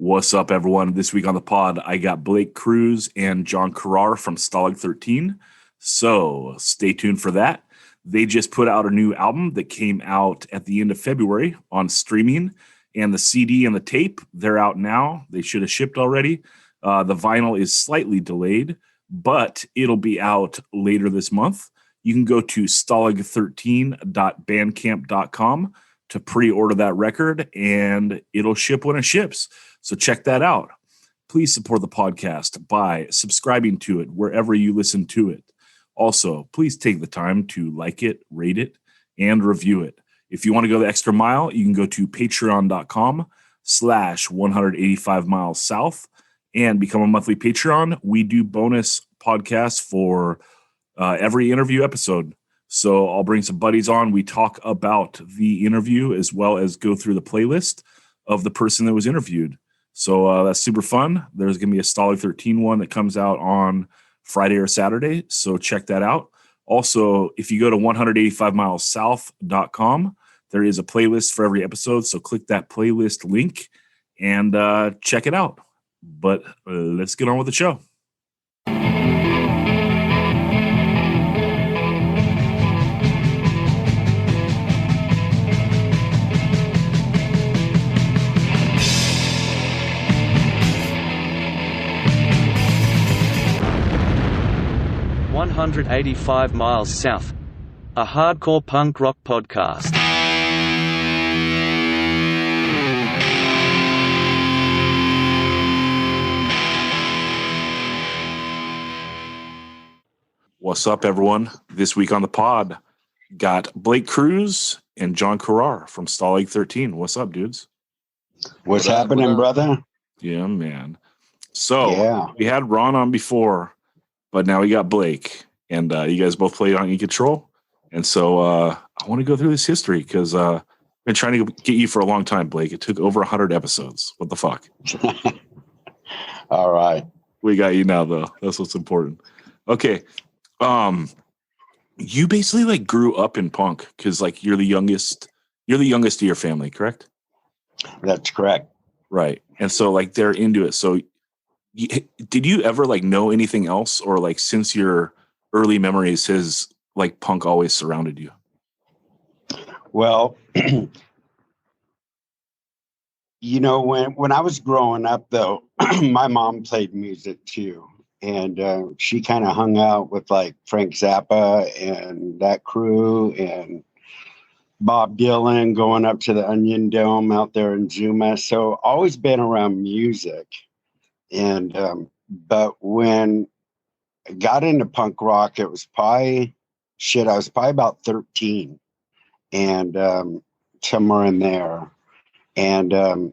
What's up, everyone? This week on the pod, I got Blake Cruz and John Crerar from Stalag 13. So stay tuned for that. They just put out a new album that came out at the end of February on streaming, and the CD and the tape, they're out now. They should have shipped already. The vinyl is slightly delayed, but it'll be out later this month. You can go to stalag13.bandcamp.com to pre-order that record, and it'll ship when it ships. So check that out. Please support the podcast by subscribing to it wherever you listen to it. Also, please take the time to like it, rate it, and review it. If you want to go the extra mile, you can go to patreon.com/185 miles south and become a monthly Patreon. We do bonus podcasts for every interview episode. So I'll bring some buddies on. We talk about the interview as well as go through the playlist of the person that was interviewed. So that's super fun. There's going to be a Stalag 13 one that comes out on Friday or Saturday. So check that out. Also, if you go to 185milessouth.com, there is a playlist for every episode. So click that playlist link and check it out. But let's get on with the show. "185 Miles South", a hardcore punk rock podcast. What's up, everyone? This week on the pod, got Blake Cruz and John Crerar from Stalag 13. What's up, dudes? What's happening, brother? Yeah, man. So we had Ron on before, but now we got Blake, and you guys both played on E-Control. And so I want to go through this history because I've been trying to get you for a long time, Blake. It took over 100 episodes. What the fuck? All right. We got you now, though. That's what's important. Okay. You basically like grew up in punk because like you're the youngest of your family, correct? That's correct. Right. And so like they're into it. So did you ever like know anything else, or like since your early memories has like punk always surrounded you? Well, when I was growing up, though, my mom played music too. And she kind of hung out with like Frank Zappa and that crew and Bob Dylan, going up to the Onion Dome out there in Zuma. So always been around music. And but when I got into punk rock, it was I was probably about 13 and somewhere in there. And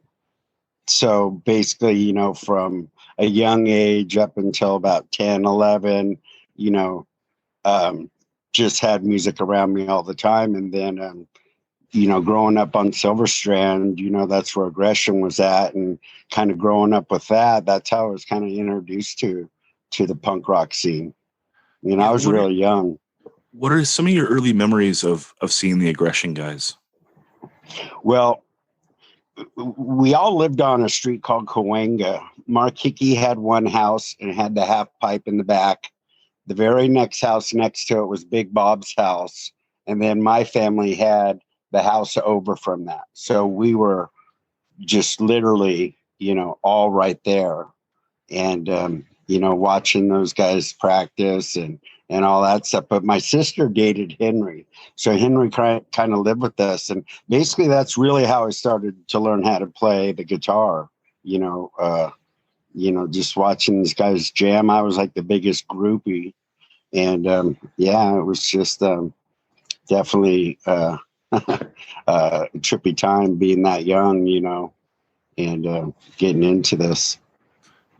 so basically, from a young age up until about 10, 11, just had music around me all the time. And then, growing up on Silver Strand, that's where Aggression was at, and kind of growing up with that, that's how I was kind of introduced to the punk rock scene. I was really young. What are some of your early memories of seeing the Aggression guys? Well, we all lived on a street called Cahuenga. Mark Hickey had one house and had the half pipe in the back. The very next house next to it was Big Bob's house. And then my family had the house over from that. So we were just literally, all right there. And, watching those guys practice and all that stuff. But my sister dated Henry. So Henry kind of lived with us. And basically that's really how I started to learn how to play the guitar, just watching these guys jam. I was like the biggest groupie. And it was just definitely a trippy time being that young, and getting into this.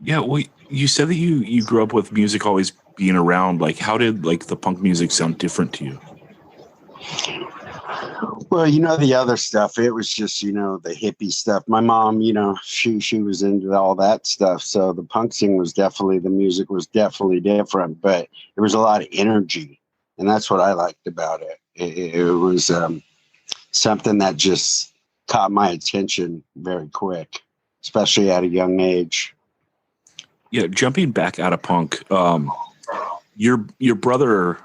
Yeah, well, you said that you grew up with music always being around. Like, how did like the punk music sound different to you? Well, the other stuff, it was just, the hippie stuff. My mom, she was into all that stuff. So the punk scene the music was definitely different, but there was a lot of energy. And that's what I liked about it. It was something that just caught my attention very quick. especially at a young age. Yeah, jumping back out of punk, your brother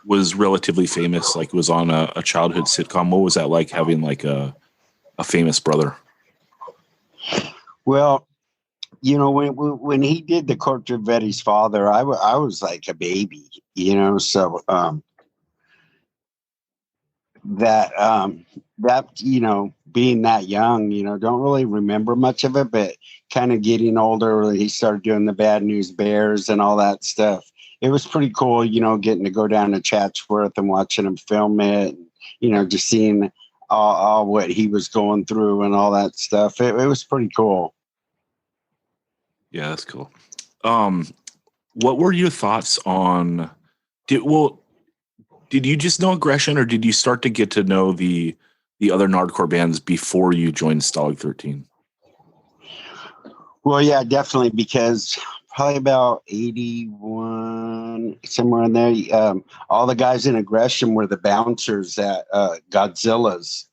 was relatively famous, like was on a childhood sitcom. What was that like, having like a famous brother? Well, when he did the Corte Vetti's father, I was like a baby, so that being that young, don't really remember much of it, but kind of getting older, he started doing the Bad News Bears and all that stuff. It was pretty cool, getting to go down to Chatsworth and watching him film it, just seeing all what he was going through and all that stuff. It was pretty cool. Yeah, that's cool. What were your thoughts on? Did you just know Aggression, or did you start to get to know the other Nardcore bands before you joined Stalag 13? Well, yeah, definitely, because probably about 81, somewhere in there, all the guys in Aggression were the bouncers at Godzilla's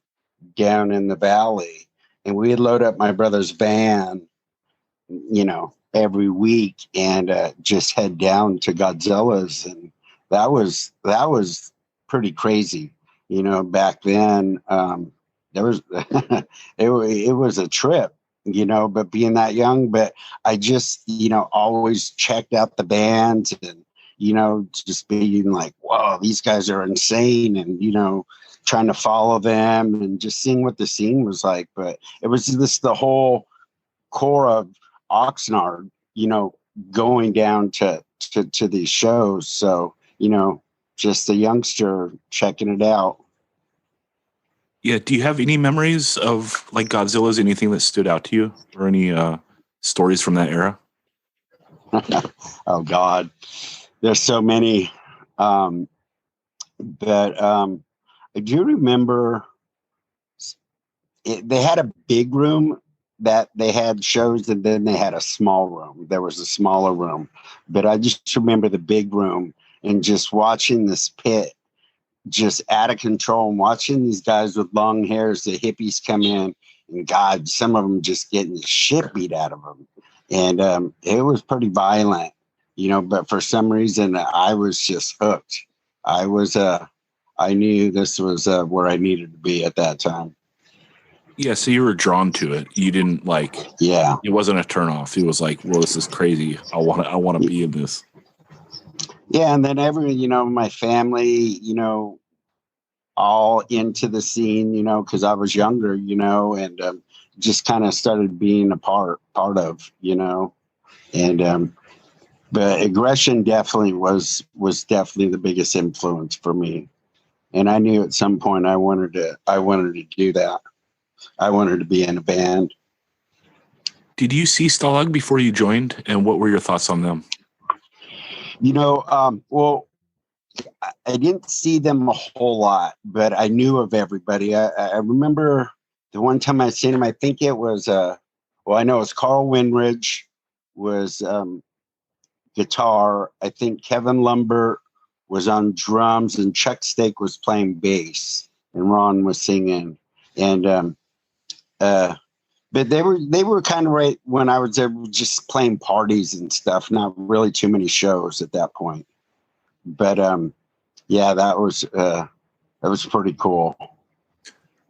down in the valley, and we'd load up my brother's van, every week, and just head down to Godzilla's, and that was pretty crazy. Back then, there was it was a trip, but being that young, but I just, always checked out the bands, and, just being like, whoa, these guys are insane, and, trying to follow them and just seeing what the scene was like. But it was just the whole core of Oxnard, going down to these shows. So, just a youngster checking it out. Yeah. Do you have any memories of like Godzilla's, anything that stood out to you, or any stories from that era? Oh God, there's so many. But I do remember they had a big room that they had shows, and then they had a small room. There was a smaller room, but I just remember the big room and just watching this pit just out of control, and watching these guys with long hairs, the hippies, come in, and God, some of them just getting the shit beat out of them. And it was pretty violent, but for some reason I was just hooked. I knew this was where I needed to be at that time. Yeah, so you were drawn to it. You didn't Yeah. It wasn't a turnoff. It was like, well, this is crazy. I want to be in this. Yeah, and then my family, all into the scene, because I was younger, and just kind of started being a part of, and but Aggression definitely was definitely the biggest influence for me, and I knew at some point I wanted to do that. I wanted to be in a band. Did you see Stalag before you joined, and what were your thoughts on them? Well, I didn't see them a whole lot, but I knew of everybody. I remember the one time I seen him, I think it was, I know it's Carl Winridge was guitar. I think Kevin Lumbert was on drums, and Chuck Stake was playing bass, and Ron was singing. And but they were kind of right when I was there, just playing parties and stuff, not really too many shows at that point. But yeah, that was pretty cool.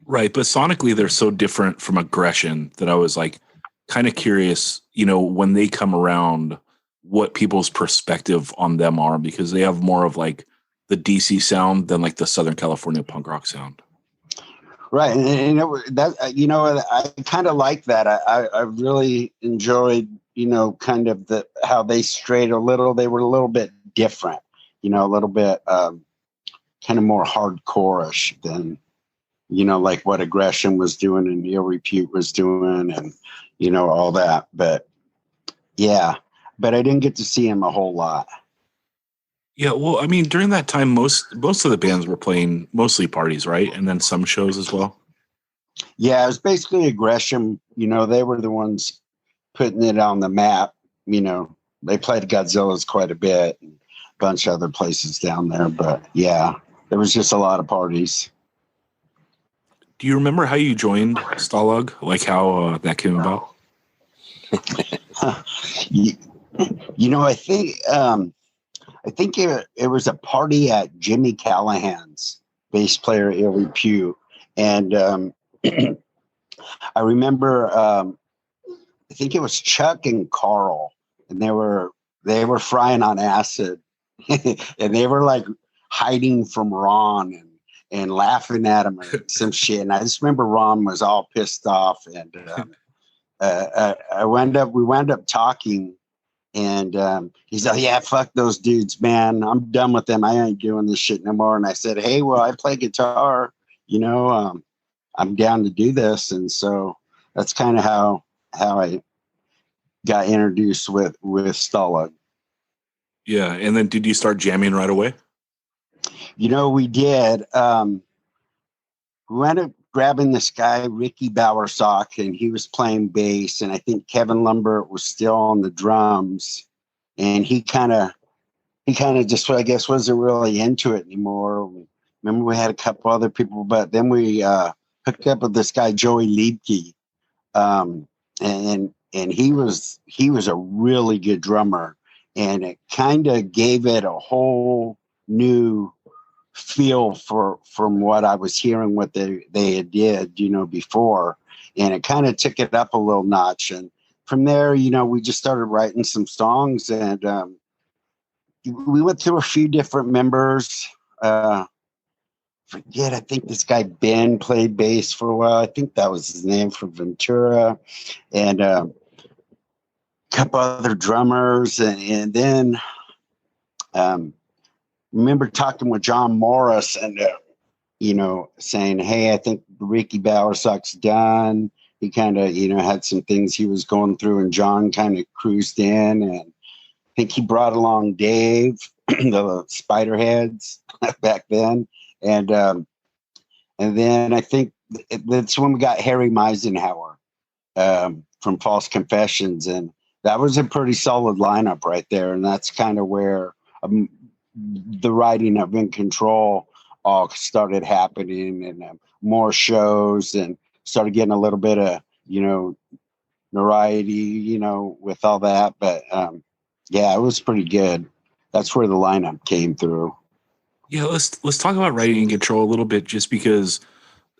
Right, but sonically they're so different from Aggression that I was like kind of curious, when they come around, what people's perspective on them are, because they have more of like the DC sound than like the Southern California punk rock sound. Right, and I kind of like that. I really enjoyed, kind of how they strayed a little. They were a little bit different, a little bit kind of more hardcore-ish than, like what Aggression was doing and Ill Repute was doing, and all that. But yeah, but I didn't get to see him a whole lot. Yeah, well, I mean, during that time, most of the bands were playing mostly parties, right? And then some shows as well. Yeah, it was basically Aggression. They were the ones putting it on the map. They played Godzilla's quite a bit, and a bunch of other places down there. But yeah, there was just a lot of parties. Do you remember how you joined Stalag? Like how that came about? You, I think it was a party at Jimmy Callahan's, bass player Ill Repute, and I remember I think it was Chuck and Carl, and they were frying on acid, and they were like hiding from Ron and laughing at him or some shit. And I just remember Ron was all pissed off, and we wound up talking. And he's like, yeah, fuck those dudes, man. I'm done with them. I ain't doing this shit no more. And I said, hey, well, I play guitar. I'm down to do this. And so that's kind of how I got introduced with Stalag. Yeah. And then did you start jamming right away? We did. We wound up grabbing this guy, Ricky Bowersock, and he was playing bass. And I think Kevin Lumbert was still on the drums. And he kind of just, I guess, wasn't really into it anymore. Remember, we had a couple other people, but then we hooked up with this guy, Joey Liebke. And he was a really good drummer. And it kind of gave it a whole new feel from what I was hearing, what they had did, before, and it kind of took it up a little notch. And from there, we just started writing some songs, and we went through a few different members. I think this guy Ben played bass for a while. I think that was his name, from Ventura, and a couple other drummers, and then remember talking with John Morris and, saying, hey, I think Ricky Bowersock's done. He kind of, had some things he was going through, and John kind of cruised in. And I think he brought along Dave, the Spiderheads back then. And then I think that's when we got Harry Meisenhower from False Confessions. And that was a pretty solid lineup right there. And that's kind of where the writing of In Control all started happening, and more shows, and started getting a little bit of, notoriety, with all that. But it was pretty good. That's where the lineup came through. Yeah, let's talk about writing In Control a little bit, just because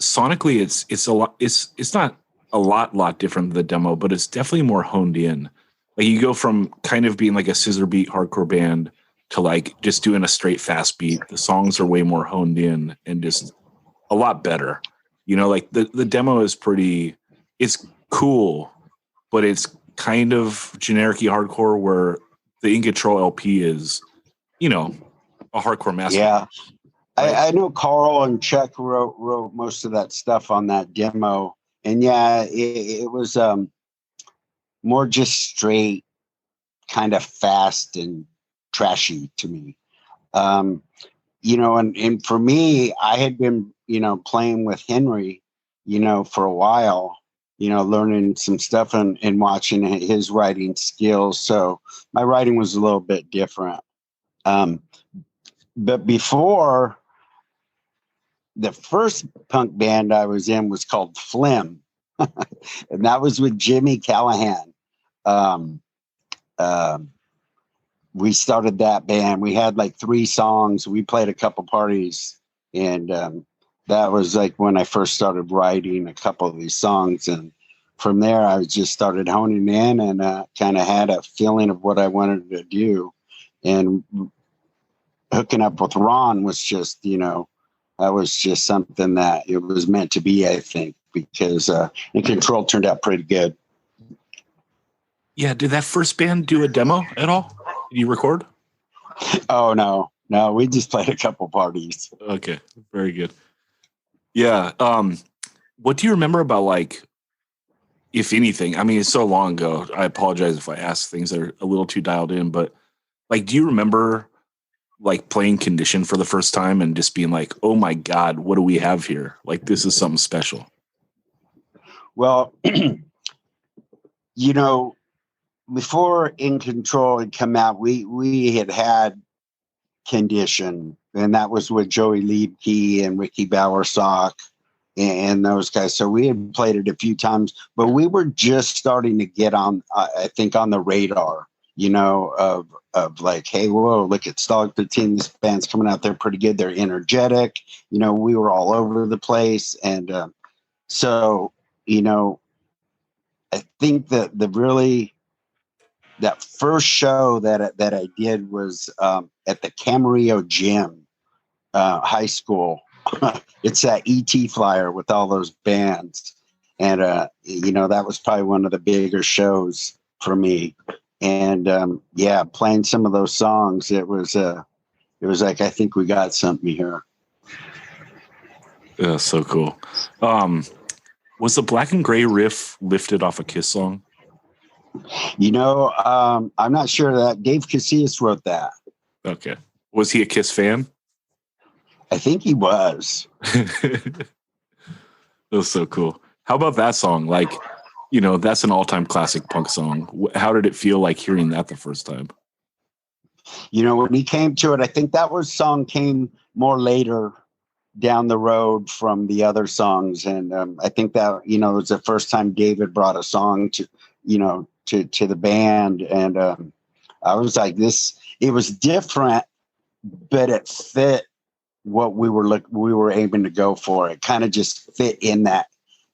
sonically it's a lot. It's not a lot different than the demo, but it's definitely more honed in. Like, you go from kind of being like a scissor beat hardcore band to like just doing a straight fast beat. The songs are way more honed in and just a lot better. Like the demo is it's cool, but it's kind of generic-y hardcore, where the In Control LP is, a hardcore masterpiece. Yeah. I know Carl and Chuck wrote most of that stuff on that demo. And it was more just straight, kind of fast and trashy to me. And for me, I had been, playing with Henry, for a while, learning some stuff and watching his writing skills. So my writing was a little bit different. But before, the first punk band I was in was called Flim. And that was with Jimmy Callahan. We started that band. We had like 3 songs. We played a couple parties, and that was like when I first started writing a couple of these songs. And from there, I just started honing in, and kind of had a feeling of what I wanted to do. And hooking up with Ron was just, that was just something that it was meant to be, I think, because In Control turned out pretty good. Yeah. Did that first band do a demo at all? Did you record? Oh, no, we just played a couple parties. Okay. Very good. Yeah. What do you remember about, like, if anything? I mean, it's so long ago. I apologize if I ask things that are a little too dialed in, but like, do you remember like playing Condition for the first time and just being like, oh my God, what do we have here? Like, this is something special. Well, before In Control had come out, we had Condition, and that was with Joey Liebke and Ricky Bowersock. and those guys. So we had played it a few times, but we were just starting to get on, I think, on the radar, of like, hey, whoa, look at Stalag 15. This band's coming out there pretty good. They're energetic. We were all over the place. And so, I think that that first show that I did was at the Camarillo Gym, high school. It's that ET flyer with all those bands. And, that was probably one of the bigger shows for me. And, playing some of those songs, it was like, I think we got something here. Yeah, so cool. Was the Black and Gray riff lifted off a Kiss song? I'm not sure. That Dave Casillas wrote that. Okay. Was he a Kiss fan? I think he was. That was so cool. How about that song? Like, that's an all-time classic punk song. How did it feel like hearing that the first time? When he came to it, I think that song came more later down the road from the other songs. And I think that, it was the first time David brought a song to the band. And I was like, it was different, but it fit what we were aiming to go for. It kind of just fit in that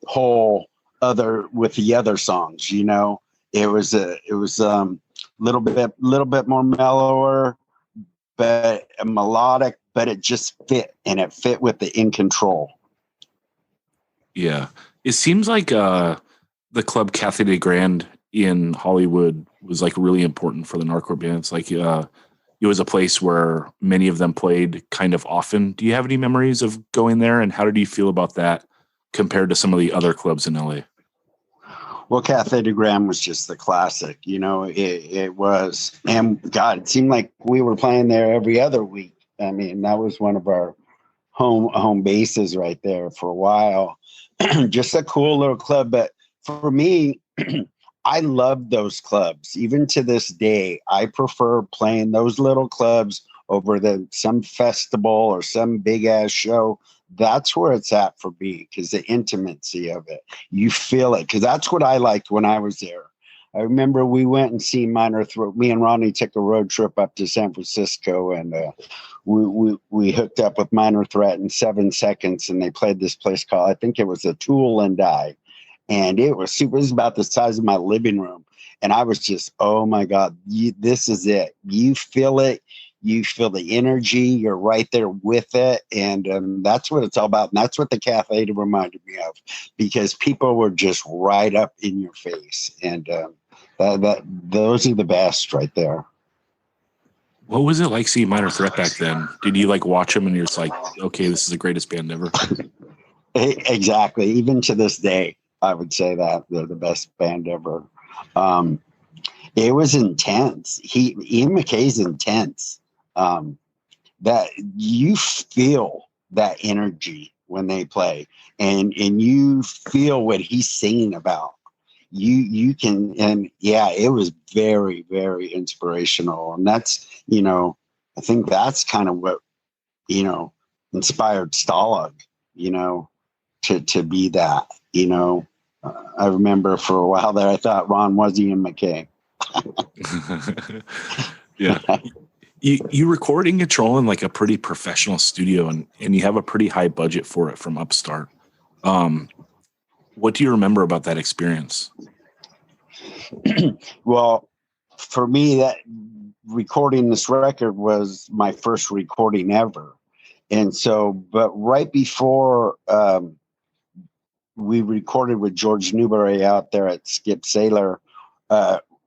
whole with the other songs. It was a little bit more mellower, but melodic, but it just fit, and it fit with the In Control. Yeah. It seems like the club Cathay de Grande in Hollywood was like really important for the Nardcore bands. Like it was a place where many of them played kind of often. Do you have any memories of going there, and how did you feel about that compared to some of the other clubs in LA? Well, Cathay de Grande was just the classic, it was, and God, it seemed like we were playing there every other week. I mean, that was one of our home bases right there for a while. Just a cool little club. But for me, I love those clubs. Even to this day, I prefer playing those little clubs over some festival or some big ass show. That's where it's at for me, because the intimacy of it, you feel it. Because that's what I liked when I was there. I remember we went and see Minor Threat. Me and Ronnie took a road trip up to San Francisco, and we hooked up with Minor Threat in 7 seconds, and they played this place called, I think it was a Tool and Die, and it was super. It was about the size of my living room, and I was just, oh my God, this is it. You feel it. You feel the energy. You're right there with it, and that's what it's all about. And that's what the cafe reminded me of, because people were just right up in your face, and those are the best right there. What was it like seeing Minor Threat back then? Did you like watch them and you're just like, okay, this is the greatest band ever? Exactly. Even to this day, I would say that they're the best band ever. It was intense. Ian MacKay's intense. That you feel that energy when they play, and you feel what he's singing about. You can, and yeah, it was very, very inspirational. And that's, I think that's kind of what, inspired Stalag, to be that, I remember for a while there, I thought Ron was Ian MacKay. Yeah. You record In Control in like a pretty professional studio, and you have a pretty high budget for it from Upstart. What do you remember about that experience? Well, for me, that recording this record was my first recording ever. And so, but right before we recorded with George Newberry out there at Skip Sailor,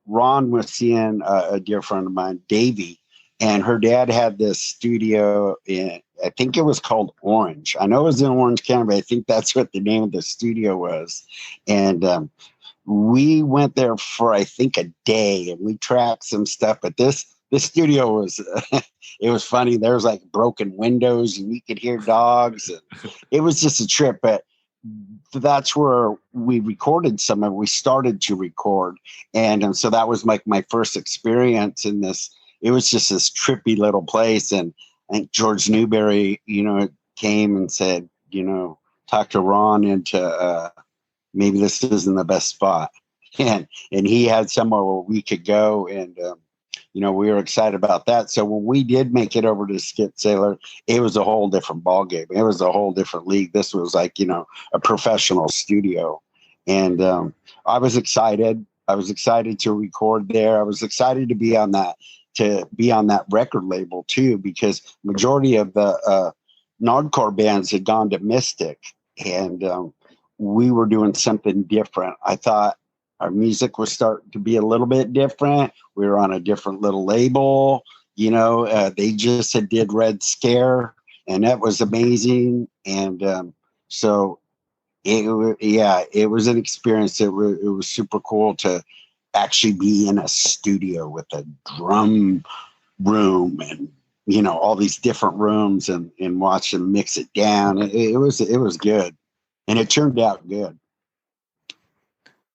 Ron was seeing a dear friend of mine, Davey, and her dad had this studio in, I think it was called Orange. I know it was in Orange County, but I think that's what the name of the studio was. And we went there for, I think, a day, and we tracked some stuff. But this studio was, it was funny. There was like broken windows, and you could hear dogs. And it was just a trip. But that's where we recorded some of it. We started to record. And so that was like my first experience in this. It was just this trippy little place. And I think George Newberry, came and said, talked to Ron into maybe this isn't the best spot, and he had somewhere where we could go, and we were excited about that. So when we did make it over to Skip Sailor, it was a whole different ballgame. It was a whole different league. This was like, a professional studio. And I was excited. I was excited to record there. I was excited to be on that record label too, because majority of the Nardcore bands had gone to Mystic, and we were doing something different. I thought our music was starting to be a little bit different. We were on a different little label. They just did Red Scare, and that was amazing. And so it was an experience. It was super cool to actually be in a studio with a drum room and all these different rooms and watch them mix it down. It was good, and it turned out good.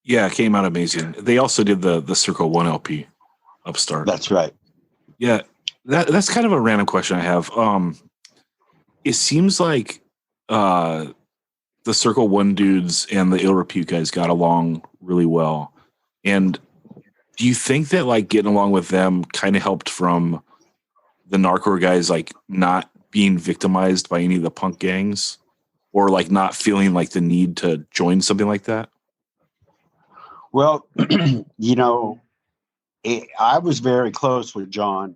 Yeah, it came out amazing. They also did the Circle 1 LP, Upstart. That's right. Yeah, that's kind of a random question I have. It seems like the Circle 1 dudes and the Ill Repute guys got along really well. And do you think that like getting along with them kind of helped from the Nardcore guys like not being victimized by any of the punk gangs, or like not feeling like the need to join something like that? Well, I was very close with John.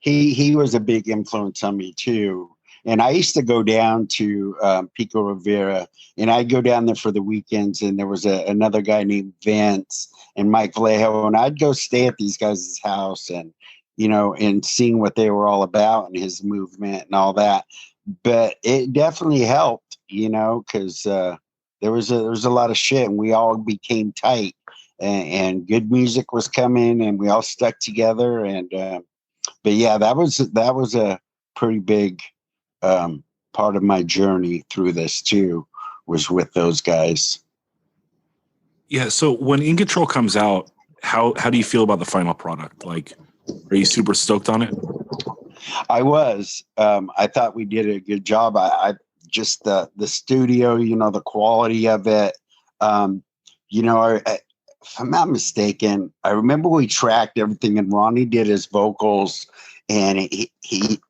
He was a big influence on me too. And I used to go down to Pico Rivera, and I'd go down there for the weekends. And there was another guy named Vince and Mike Vallejo, and I'd go stay at these guys' house and and seeing what they were all about and his movement and all that. But it definitely helped, because there was a lot of shit, and we all became tight, and good music was coming, and we all stuck together. And but yeah, that was a pretty big part of my journey through this too, was with those guys. Yeah. So when In Control comes out, how do you feel about the final product? Like, are you super stoked on it? I was. I thought we did a good job. I just the studio, the quality of it. If I'm not mistaken, I remember we tracked everything, and Ronnie did his vocals, and he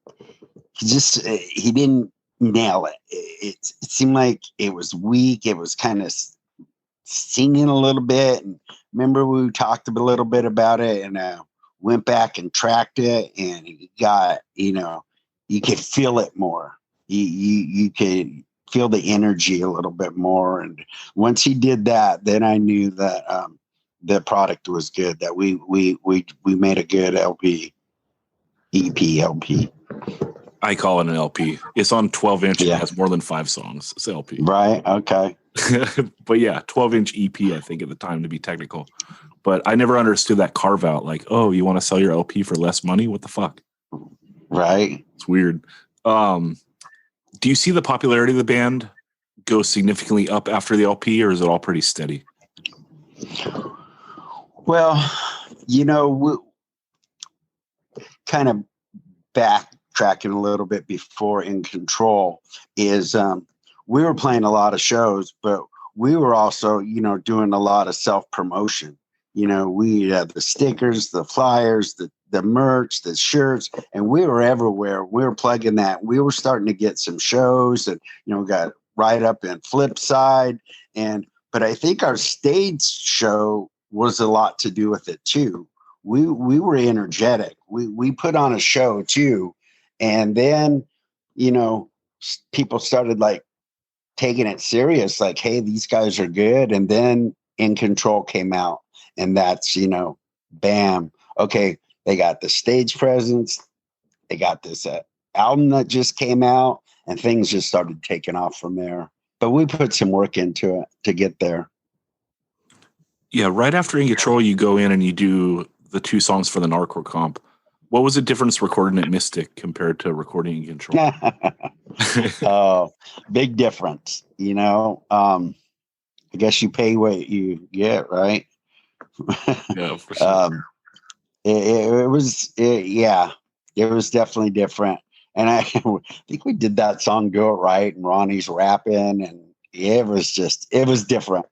didn't nail it. It seemed like it was weak. It was kind of singing a little bit. And remember, we talked a little bit about it, and went back and tracked it, and it got, you could feel it more. You could feel the energy a little bit more. And once he did that, then I knew that the product was good, that we made a good LP. I call it an LP. It's on 12-inch. Yeah. It has more than 5 songs. It's LP. Right. Okay. But yeah, 12-inch EP, I think, at the time, to be technical. But I never understood that carve out. Like, oh, you want to sell your LP for less money? What the fuck? Right. It's weird. Do you see the popularity of the band go significantly up after the LP, or is it all pretty steady? Well, we kind of backtracking a little bit before In Control is we were playing a lot of shows, but we were also, doing a lot of self-promotion. We had the stickers, the flyers, the merch, the shirts, and we were everywhere. We were plugging that. We were starting to get some shows, and, got right up in Flipside. But I think our stage show was a lot to do with it too. We were energetic. We put on a show too. And then, people started like taking it serious, like, hey, these guys are good. And then In Control came out, and that's, bam. Okay, they got the stage presence. They got this album that just came out, and things just started taking off from there. But we put some work into it to get there. Yeah, right after In Control, you go in and you do the 2 songs for the Nardcore comp. What was the difference recording at Mystic compared to recording In Control? Oh, big difference. I guess you pay what you get, right? Yeah, for sure. It was definitely different. And I think we did that song "Do It Right," and Ronnie's rapping, and it was different.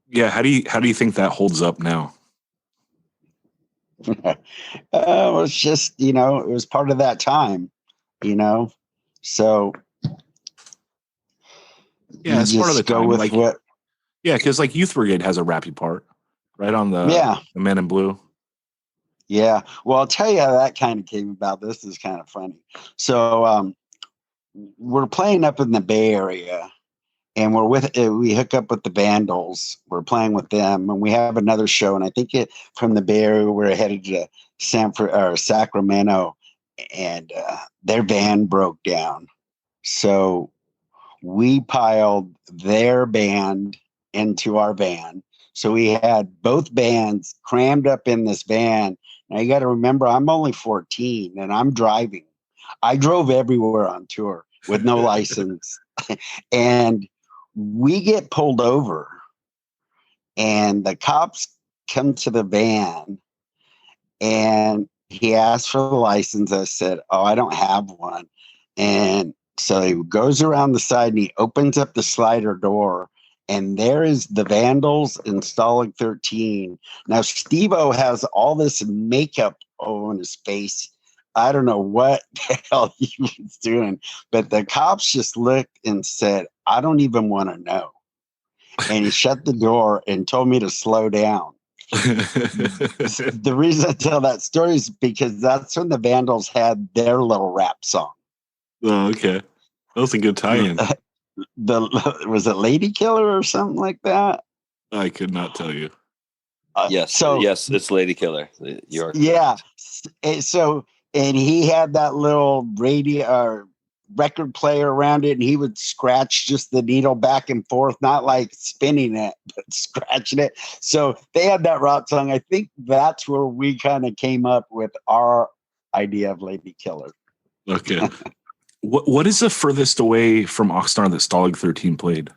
Yeah, how do you think that holds up now? It was just, it was part of that time, so Yeah, you it's part of the just go time. with Like, what. yeah, because like Youth Brigade has a rappy part, right on Yeah. the Men in Blue. Yeah. Well, I'll tell you how that kind of came about. This is kind of funny. So we're playing up in the Bay Area, and we hook up with the Vandals. We're playing with them, and we have another show. And I think from the Bay Area, we're headed to Sacramento, and their van broke down. So we piled their band into our van. So we had both bands crammed up in this van. Now you got to remember, I'm only 14 and I'm driving. I drove everywhere on tour with no license. And we get pulled over, and the cops come to the van, and he asked for the license. I said, "Oh, I don't have one." And so he goes around the side and he opens up the slider door, and there is the Vandals and Stalag 13. Now, Steve-O has all this makeup on his face. I don't know what the hell he was doing, but the cops just looked and said, "I don't even want to know." And he shut the door and told me to slow down. The reason I tell that story is because that's when the Vandals had their little rap song. Oh, okay. That was a good tie-in. Was it Lady Killer or something like that? I could not tell you. Yes, it's Lady Killer. You're yeah. So, and he had that little radio record player around it, and he would scratch just the needle back and forth, not like spinning it, but scratching it. So they had that rock song. I think that's where we kind of came up with our idea of Lady Killer. Okay. What is the furthest away from Oxnard that Stalag 13 played?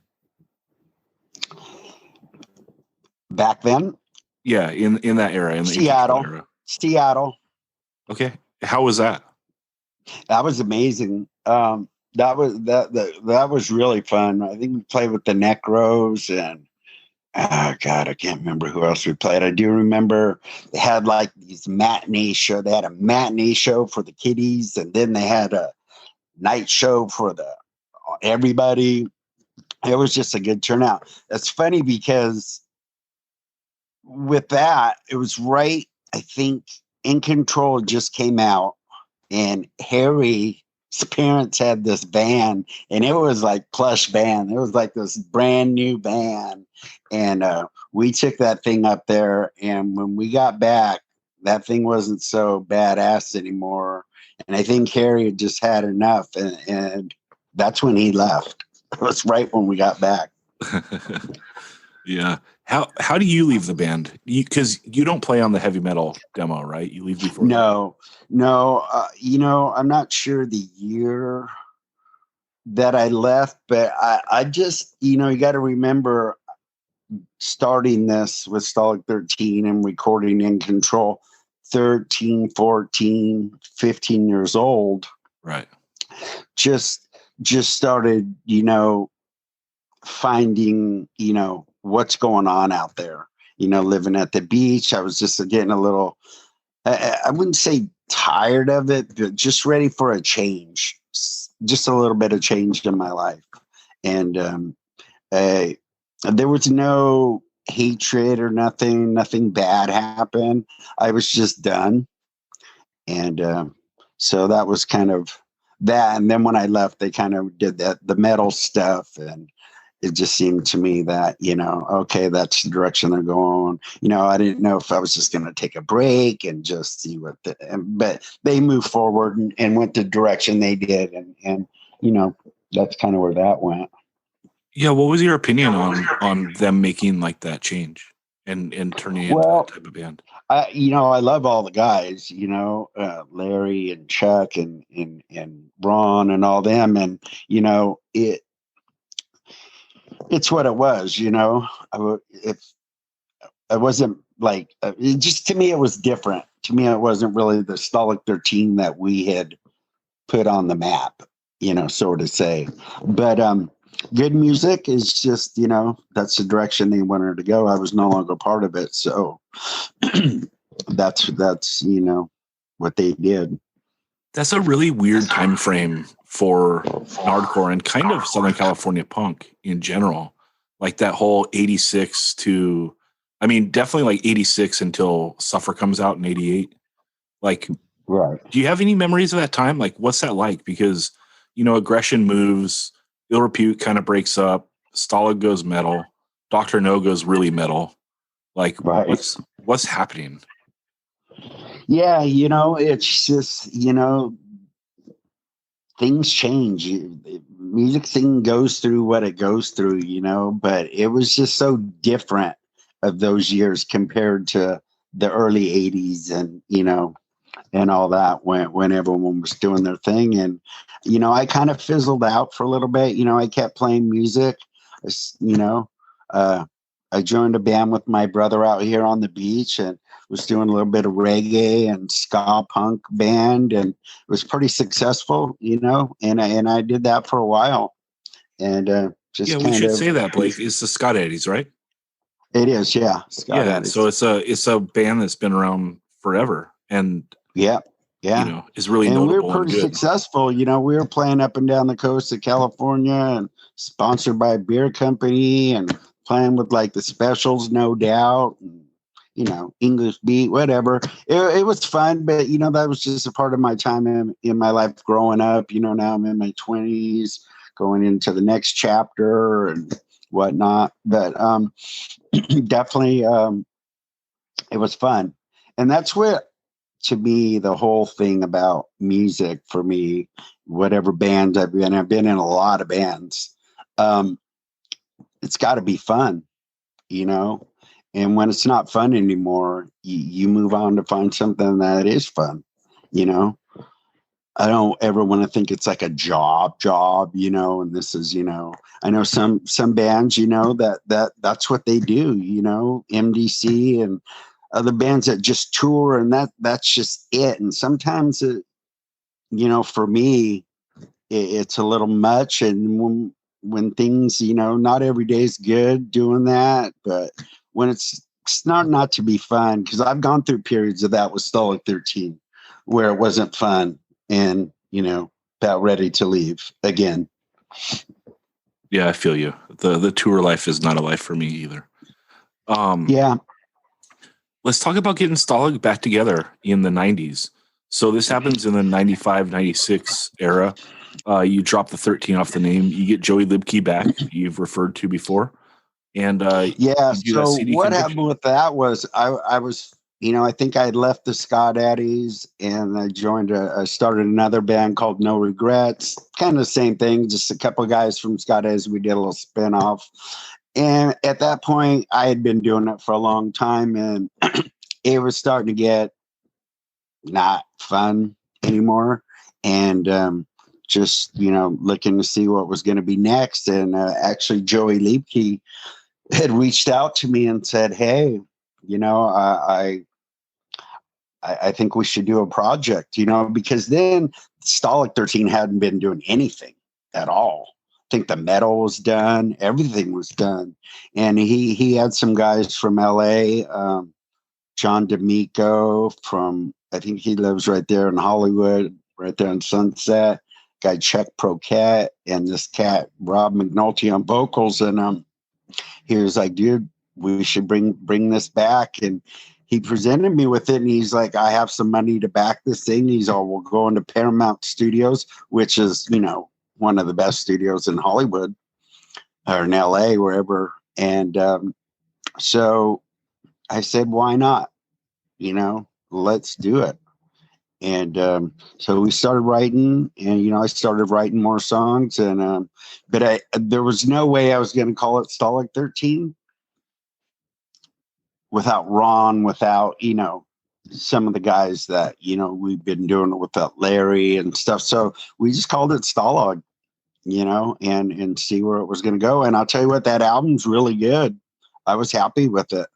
Back then? Yeah, in that era, in the Seattle. era. Seattle. Okay. How was that? That was amazing. That was really fun. I think we played with the Necros, and God, I can't remember who else we played. I do remember they had like these matinee show. They had a matinee show for the kiddies, and then they had a night show for everybody. It was just a good turnout. It's funny because with that, it was right. I think In Control just came out, and Harry's parents had this van, and it was like plush van. It was like this brand new van, and we took that thing up there. And when we got back, that thing wasn't so badass anymore. And I think Harry had just had enough, and that's when he left. It was right when we got back. Yeah. How do you leave the band? Because you don't play on the heavy metal demo, right? You leave before. No. I'm not sure the year that I left, but I just, you got to remember starting this with Stalag 13 and recording In Control 13, 14, 15 years old. Right. Just started, finding, what's going on out there, living at the beach. I was just getting a little, I wouldn't say tired of it, but just ready for a change, just a little bit of change in my life. And there was no hatred or nothing bad happened. I was just done. And so that was kind of that. And then when I left, they kind of did the metal stuff, and it just seemed to me that, okay, that's the direction they're going. I didn't know if I was just going to take a break and just see but they moved forward and went the direction they did. And that's kind of where that went. Yeah. What was your opinion on them making like that change and turning into that type of band? I love all the guys, Larry and Chuck and Ron and all them. And, it's what it was, if I wasn't like, to me, it was different. To me, it wasn't really the Stalag 13 that we had put on the map, sort of say. But good music is just, that's the direction they wanted to go. I was no longer part of it. So that's what they did. That's a really weird time frame for Nardcore and kind of Southern California punk in general. Like that whole 86 to, I mean, definitely like 86 until Suffer comes out in 88. Like, right. Do you have any memories of that time? Like, what's that like? Because, Aggression moves, Ill Repute kind of breaks up, Stalag goes metal, Dr. No goes really metal. Like, right. what's happening? Yeah, it's just, things change. Music scene goes through what it goes through, but it was just so different of those years compared to the early 80s and, and all that when everyone was doing their thing. And, I kind of fizzled out for a little bit. I kept playing music, I joined a band with my brother out here on the beach and was doing a little bit of reggae and ska punk band, and it was pretty successful, and I did that for a while. And just we should say that, Blake. It's the Ska Daddies, right? It is, yeah. Ska Daddies. So it's a band that's been around forever, and yeah. is really and notable. We were pretty successful. We were playing up and down the coast of California and sponsored by a beer company and playing with like the Specials, No Doubt, and, English Beat, whatever. It was fun, but that was just a part of my time in my life growing up. Now I'm in my 20s, going into the next chapter and whatnot. But definitely, it was fun, and that's what, to me, the whole thing about music for me, whatever bands I've been in a lot of bands. It's got to be fun, and when it's not fun anymore, you move on to find something that is fun. I don't ever want to think it's like a job, and this is, I know some bands, that's what they do, MDC and other bands that just tour, and that's just it. And sometimes for me, it's a little much. And when things, not every day is good doing that, but when it's not to be fun, because I've gone through periods of that with Stalag 13 where it wasn't fun and, about ready to leave again. Yeah, I feel you. The tour life is not a life for me either. Yeah. Let's talk about getting Stalag back together in the 90s. So this happens in the 95, 96 era. You drop the 13 off the name. You get Joey Libke back, you've referred to before. And so what happened with that was I was, I think I had left the Ska Daddies and I started another band called No Regrets. Kind of the same thing, just a couple of guys from Ska Daddies. We did a little spinoff. And at that point, I had been doing it for a long time, and it was starting to get not fun anymore. And just, looking to see what was going to be next. And actually, Joey Liebke had reached out to me and said, hey, I think we should do a project, because then Stalag 13 hadn't been doing anything at all. I think the metal was done, everything was done. And he had some guys from LA, John D'Amico I think he lives right there in Hollywood, right there in Sunset, guy Chuck Procat, and this cat, Rob McNulty, on vocals. And he was like, dude, we should bring this back. And he presented me with it, and he's like, I have some money to back this thing. He's all, we'll go into Paramount Studios, which is, one of the best studios in Hollywood or in LA, wherever. And so I said, why not? Let's do it. And so we started writing, and, I started writing more songs. And but there was no way I was going to call it Stalag 13 without Ron, without, some of the guys that, we've been doing it without Larry and stuff. So we just called it Stalag, and see where it was going to go. And I'll tell you what, that album's really good. I was happy with it.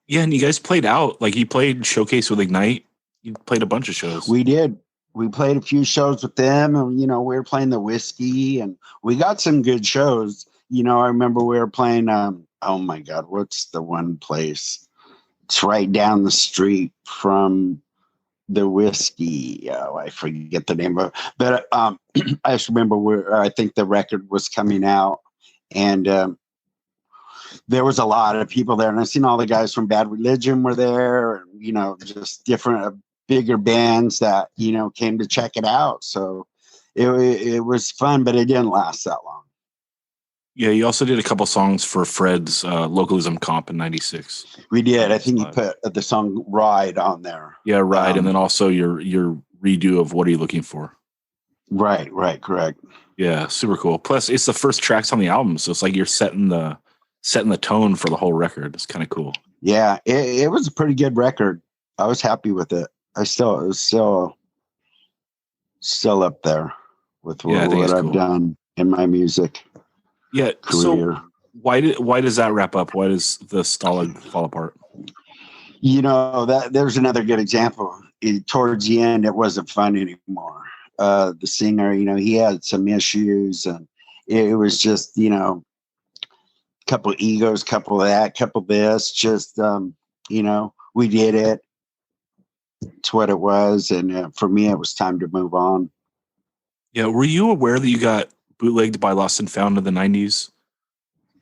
Yeah, and you guys played out. Like, you played Showcase with Ignite. You played a bunch of shows. We did. we played a few shows with them, and we were playing the Whiskey, and we got some good shows. I remember we were playing. Oh my God, what's the one place? It's right down the street from the Whiskey. Oh, I forget the name of it, but I just remember where I think the record was coming out, and there was a lot of people there, and I seen all the guys from Bad Religion were there, and just different bigger bands that came to check it out. So it was fun, but it didn't last that long. Yeah, you also did a couple songs for Fred's localism comp in '96. We did. I think you put the song "Ride" on there. Yeah, Ride, and then also your redo of "What Are You Looking For." Right, correct. Yeah, super cool. Plus, it's the first tracks on the album, so it's like you're setting the tone for the whole record. It's kind of cool. Yeah, it was a pretty good record. I was happy with it. It was still up there with what I've done in my music. Yeah. Career. So why does that wrap up? Why does the Stalag fall apart? That there's another good example. Towards the end, it wasn't fun anymore. The singer, he had some issues, and it was just, couple egos, couple of that, couple of this. Just, we did it. It's what it was, and for me, it was time to move on. Yeah. Were you aware that you got bootlegged by Lost and Found in the '90s?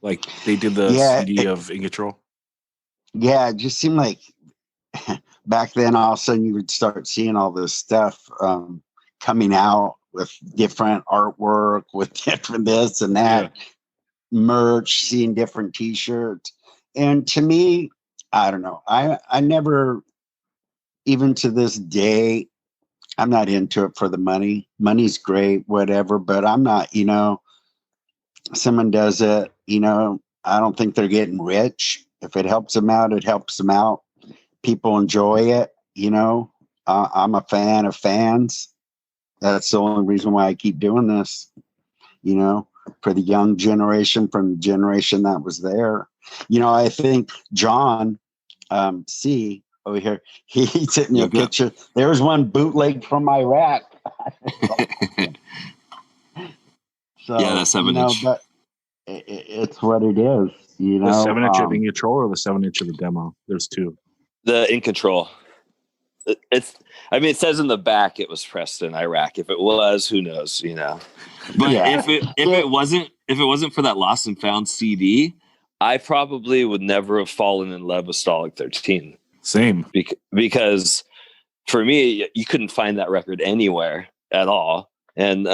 Like they did the CD of In Control? Yeah, it just seemed like back then all of a sudden you would start seeing all this stuff coming out with different artwork, with different this and that, merch, seeing different T-shirts. And to me, I don't know. I never, even to this day, I'm not into it for the money. Money's great, whatever, but I'm not, someone does it, I don't think they're getting rich. If it helps them out, it helps them out. People enjoy it, I'm a fan of fans. That's the only reason why I keep doing this, for the young generation, from the generation that was there. I think John C over here, he sent me a picture. There was one bootleg from Iraq. So, yeah, that's 7-inch. But it's what it is. The 7-inch of In Control or the 7-inch of the demo? There's two. The In Control. It says in the back it was pressed in Iraq. If it was, who knows, But if it wasn't for that Lost and Found CD, I probably would never have fallen in love with Stalag 13. Same. Because for me, you couldn't find that record anywhere at all. And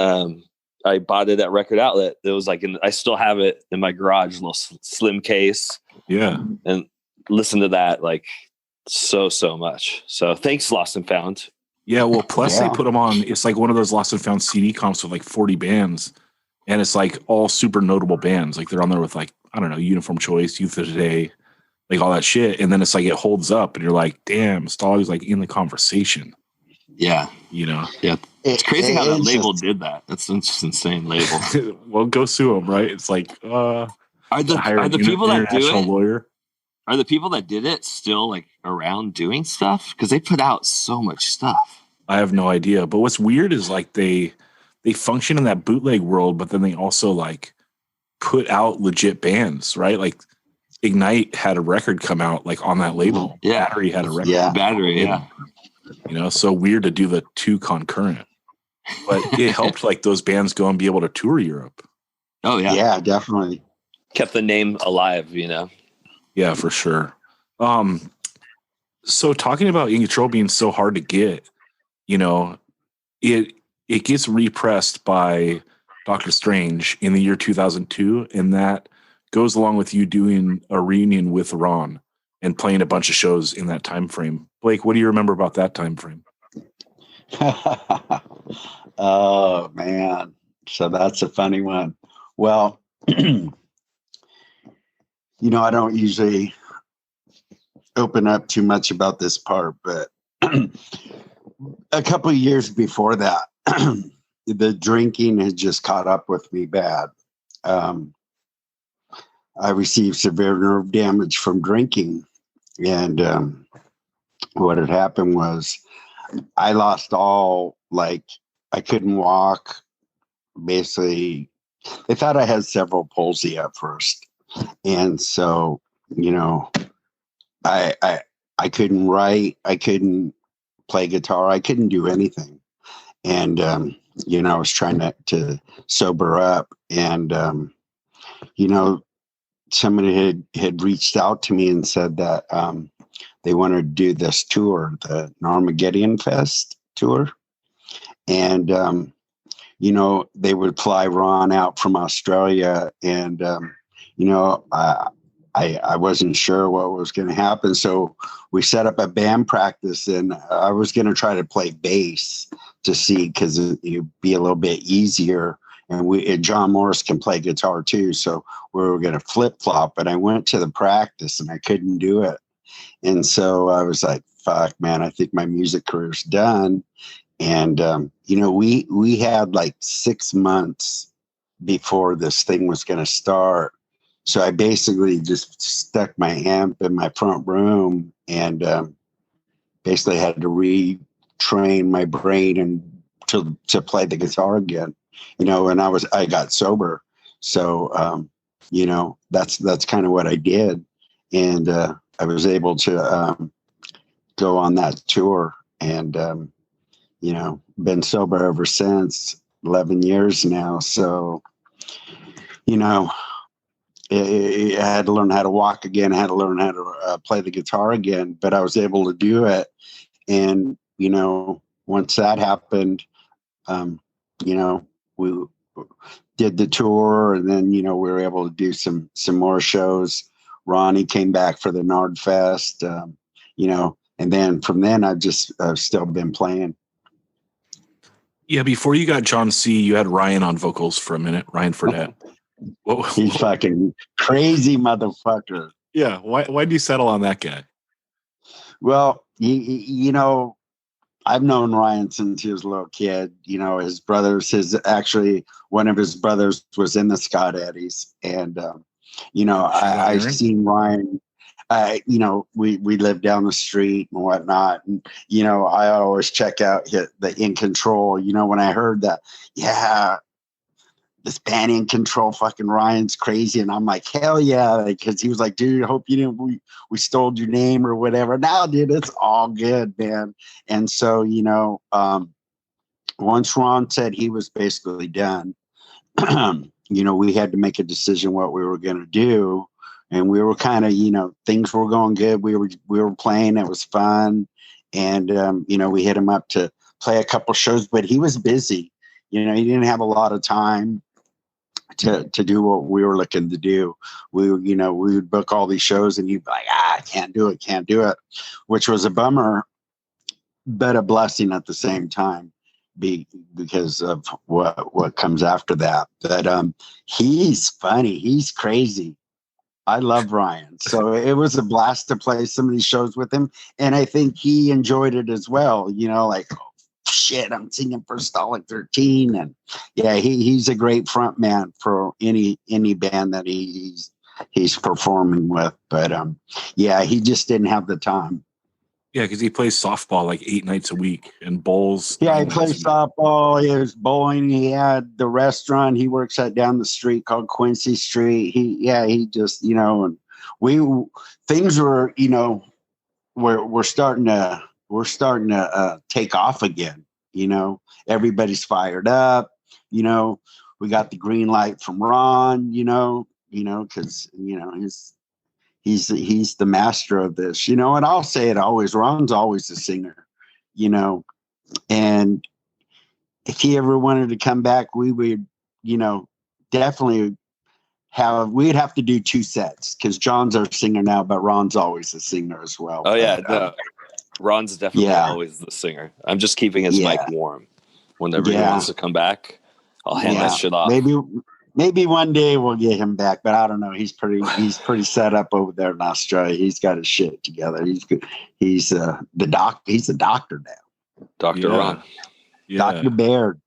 I bought it at Record Outlet. It was like, I still have it in my garage, little slim case. Yeah. And listen to that like so much. So thanks, Lost and Found. Yeah. Well, plus they put them on. It's like one of those Lost and Found CD comps with like 40 bands. And it's like all super notable bands. Like they're on there with like, I don't know, Uniform Choice, Youth of Today, like all that shit. And then it's like, it holds up and you're like, damn, Stalag like in the conversation. Yeah. Yeah. It's crazy how that label did that. That's just insane label. Well, go sue them, right? It's like, are the people that do it, lawyer? Are the people that did it still like around doing stuff? Because they put out so much stuff. I have no idea. But what's weird is like they function in that bootleg world, but then they also like put out legit bands, right? Like Ignite had a record come out like on that label. Yeah. Battery had a record. Yeah. Battery, yeah. So weird to do the two concurrent. But it helped like those bands go and be able to tour Europe. Oh yeah. Yeah, definitely. Kept the name alive, Yeah, for sure. So talking about In Control being so hard to get, it gets repressed by Dr. Strange in the year 2002, and that goes along with you doing a reunion with Ron and playing a bunch of shows in that time frame. Blake, what do you remember about that time frame? Oh man, so that's a funny one. Well, I don't usually open up too much about this part, but a couple of years before that, the drinking had just caught up with me bad. I received severe nerve damage from drinking, and what had happened was I lost all, like, I couldn't walk. Basically, they thought I had cerebral palsy at first. And so, you know, I couldn't write. I couldn't play guitar. I couldn't do anything. And, you know, I was trying to sober up. And, you know, somebody had reached out to me and said that they wanted to do this tour, the Armageddon Fest tour. And, you know, they would fly Ron out from Australia. And, you know, I wasn't sure what was going to happen. So we set up a band practice, and I was going to try to play bass to see, because it'd be a little bit easier. And John Morris can play guitar too. So we were going to flip flop, but I went to the practice and I couldn't do it. And so I was like, fuck, man, I think my music career's done. And, you know, we had like 6 months before this thing was going to start. So I basically just stuck my amp in my front room and basically had to retrain my brain and to play the guitar again, you know, and I got sober. So, you know, that's kind of what I did. And I was able to go on that tour, and, you know, been sober ever since, 11 years now. So, you know, I had to learn how to walk again. I had to learn how to play the guitar again, but I was able to do it. And, you know, once that happened, you know, we did the tour, and then, you know, we were able to do some more shows. Ronnie came back for the Nard Fest, you know, and then from then I've still been playing. Yeah, before you got John C., you had Ryan on vocals for a minute, Ryan Fredette. He's fucking crazy motherfucker. Yeah, why'd you settle on that guy? Well, you know, I've known Ryan since he was a little kid. You know, actually one of his brothers was in the Scott Eddies, and you know, I seen Ryan. You know, we live down the street and whatnot, and you know, I always check out the In Control. You know, when I heard that, yeah, this band In Control, fucking Ryan's crazy, and I'm like, hell yeah, because he was like, dude, I hope you didn't we stole your name or whatever. Now, dude, it's all good, man. And so, you know, once Ron said he was basically done, you know, we had to make a decision what we were going to do. And we were kind of, you know, things were going good. We were playing. It was fun. And, you know, we hit him up to play a couple shows, but he was busy. You know, he didn't have a lot of time to do what we were looking to do. We would book all these shows, and he'd be like, I can't do it, which was a bummer, but a blessing at the same time, because of what comes after that. But he's funny. He's crazy. I love Ryan. So it was a blast to play some of these shows with him. And I think he enjoyed it as well. You know, like, oh, shit, I'm singing for Stalag 13. And yeah, he's a great front man for any band that he's performing with. But yeah, he just didn't have the time. Yeah, because he plays softball like 8 nights a week and bowls. Yeah, he plays softball. He was bowling. He had the restaurant he works at down the street called Quincy Street. He just, you know, and things were, you know, we're starting to take off again. You know, everybody's fired up. You know, we got the green light from Ron. You know, because you know he's the master of this, you know, and I'll say it always, Ron's always a singer, you know, and if he ever wanted to come back, we would, you know, definitely we'd have to do 2 sets, because John's our singer now, but Ron's always a singer as well. Oh yeah, no, Ron's definitely always the singer. I'm just keeping his mic warm. Whenever he wants to come back, I'll hand that shit off. Maybe one day we'll get him back, but I don't know. He's pretty set up over there in Australia. He's got his shit together. He's good. He's the doctor now. Dr. Ron. Yeah. Dr. Baird.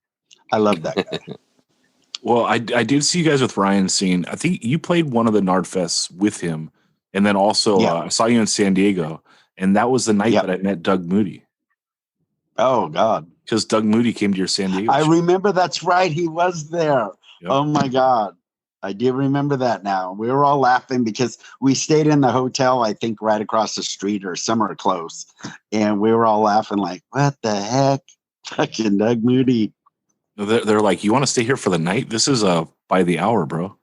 I love that guy. Well, I did see you guys with Ryan scene. I think you played one of the Nard Fests with him, and then also I saw you in San Diego, and that was the night that I met Doug Moody. Oh God. Because Doug Moody came to your San Diego I show. remember. That's right. He was there. Yep. Oh my God. I do remember that now. We were all laughing because we stayed in the hotel, I think right across the street or somewhere close. And we were all laughing like, what the heck? Fucking Doug Moody. They're like, you want to stay here for the night? This is by the hour, bro.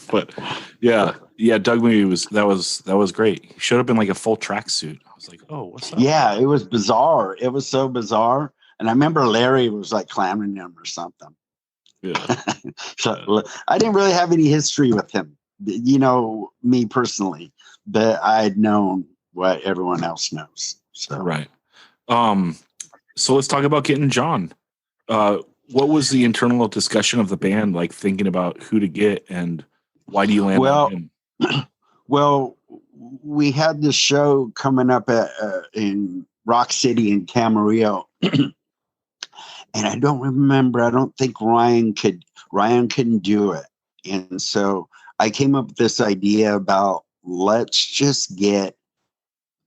But yeah, Doug Moody that was great. He showed up in like a full tracksuit. I was like, oh, what's up? Yeah, it was bizarre. It was so bizarre. And I remember Larry was like clowning him or something. Yeah. So I didn't really have any history with him, me personally, but I'd known what everyone else knows. So Right. So let's talk about getting John. What was the internal discussion of the band like, thinking about who to get, and why do you land on him? Well, we had this show coming up in Rock City in Camarillo. And I don't remember. I don't think Ryan couldn't do it. And so I came up with this idea about let's just get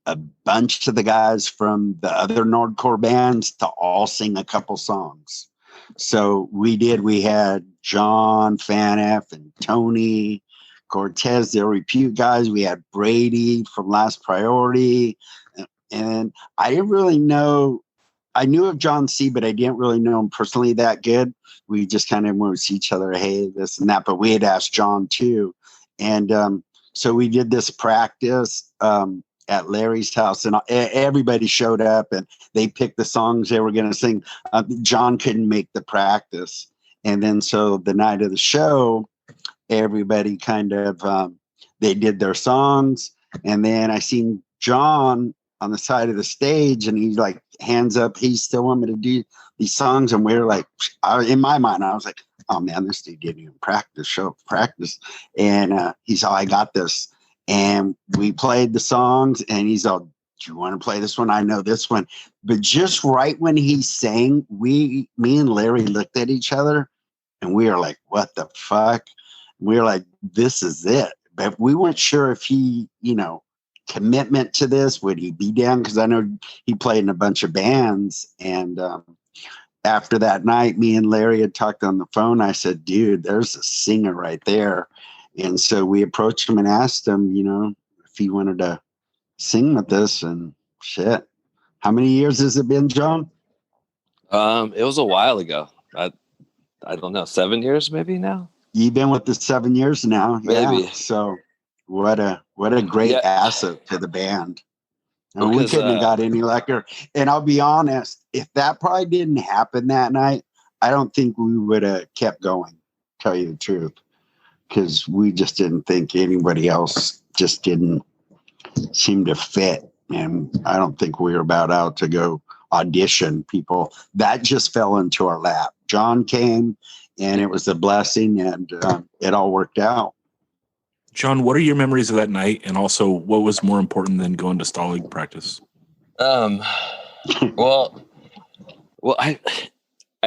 a bunch of the guys from the other Nardcore bands to all sing a couple songs. So we did. We had John Faneuf and Tony Cortez, the Repute guys. We had Brady from Last Priority. And I didn't really know. I knew of John C., but I didn't really know him personally that good. We just kind of went to see each other, hey, this and that. But we had asked John too. And so we did this practice at Larry's house, and everybody showed up and they picked the songs they were going to sing. John couldn't make the practice. And then so the night of the show, everybody kind of, they did their songs. And then I seen John on the side of the stage, and he's like, hands up, he still want me to do these songs. And we're like, in my mind, I was like, oh man, this dude didn't even show up practice. And he's all, I got this. And we played the songs, and he's all, do you want to play this one? I know this one. But just right when he sang, me and Larry looked at each other, and we are like, what the fuck? We were like, this is it. But we weren't sure if he, commitment to this, would he be down? Because I know he played in a bunch of bands. And after that night, me and Larry had talked on the phone. I said, dude, there's a singer right there. And so we approached him and asked him, if he wanted to sing with us. And shit, how many years has it been, John? It was a while ago. I don't know, 7 years maybe now. You've been with us 7 years now. Maybe. Yeah. So what a great asset to the band. And we couldn't have got any luckier. And I'll be honest, if that probably didn't happen that night, I don't think we would have kept going, tell you the truth. Because we just didn't think anybody else just didn't seem to fit. And I don't think we were about out to go audition people. That just fell into our lap. John came, and it was a blessing, and it all worked out. John, what are your memories of that night? And also, what was more important than going to Stalag practice? Well, I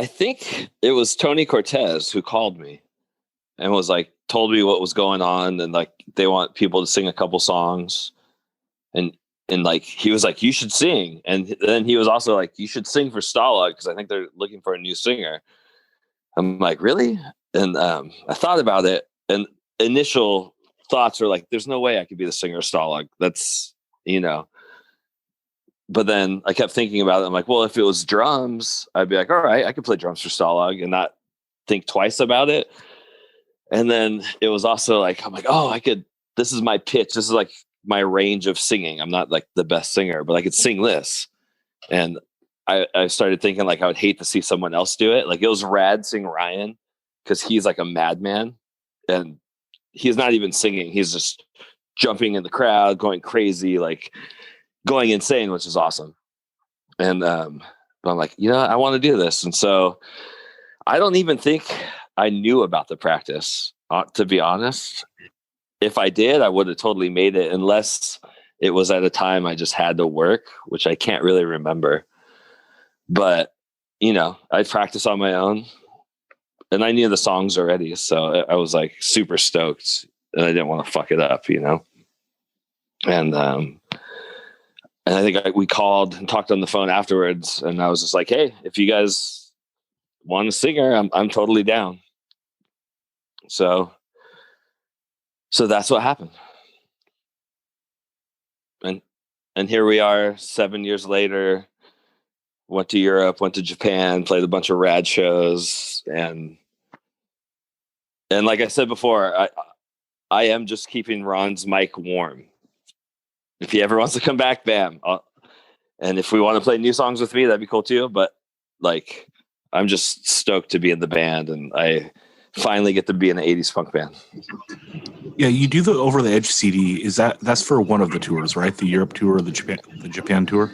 think it was Tony Cortez who called me and was like, told me what was going on, and like they want people to sing a couple songs, and like he was like, you should sing, and then he was also like, you should sing for Stalag because I think they're looking for a new singer. I'm like, really? And I thought about it, and initial thoughts were like, there's no way I could be the singer of Stalag. That's, but then I kept thinking about it. I'm like, well, if it was drums, I'd be like, all right, I could play drums for Stalag and not think twice about it. And then it was also like, I'm like, oh, I could, this is my pitch. This is like my range of singing. I'm not like the best singer, but I could sing this. And I started thinking like, I would hate to see someone else do it. Like it was rad seeing Ryan because he's like a madman, and he's not even singing. He's just jumping in the crowd, going crazy, like going insane, which is awesome. And but I'm like, I want to do this. And so I don't even think I knew about the practice, to be honest. If I did, I would have totally made it, unless it was at a time I just had to work, which I can't really remember. But, I practiced on my own. And I knew the songs already, so I was like super stoked, and I didn't want to fuck it up, And And I think we called and talked on the phone afterwards, and I was just like, "Hey, if you guys want a singer, I'm totally down." So that's what happened. And here we are 7 years later, went to Europe, went to Japan, played a bunch of rad shows. And like I said before, I am just keeping Ron's mic warm. If he ever wants to come back, bam. And if we want to play new songs with me, that'd be cool too. But like, I'm just stoked to be in the band, and I finally get to be in an 80s punk band. Yeah, you do the Over the Edge CD. That's for one of the tours, right? The Europe tour or the Japan tour?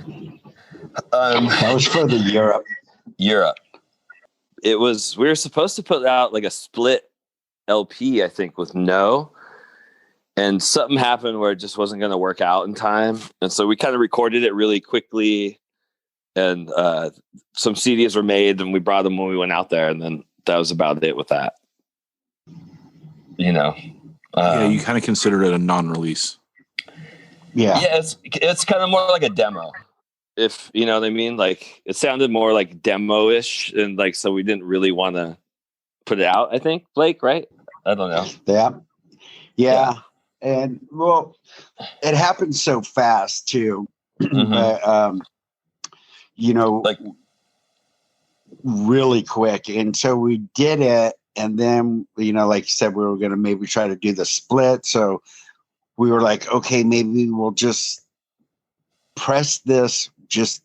That was for the Europe. We were supposed to put out like a split LP, I think, with No. And something happened where it just wasn't going to work out in time. And so we kind of recorded it really quickly. And some CDs were made, and we brought them when we went out there. And then that was about it with that. You know? Yeah, you kind of considered it a non-release. Yeah. Yeah, it's kind of more like a demo. If you know what I mean? Like, it sounded more like demo-ish. And like, so we didn't really want to put it out, I think, Blake, right? I don't know. Yeah. And well, it happened so fast too. Mm-hmm. But you know, like really quick. And so we did it, and then, you know, like you said, we were gonna maybe try to do the split. So we were like, okay, maybe we'll just press this, just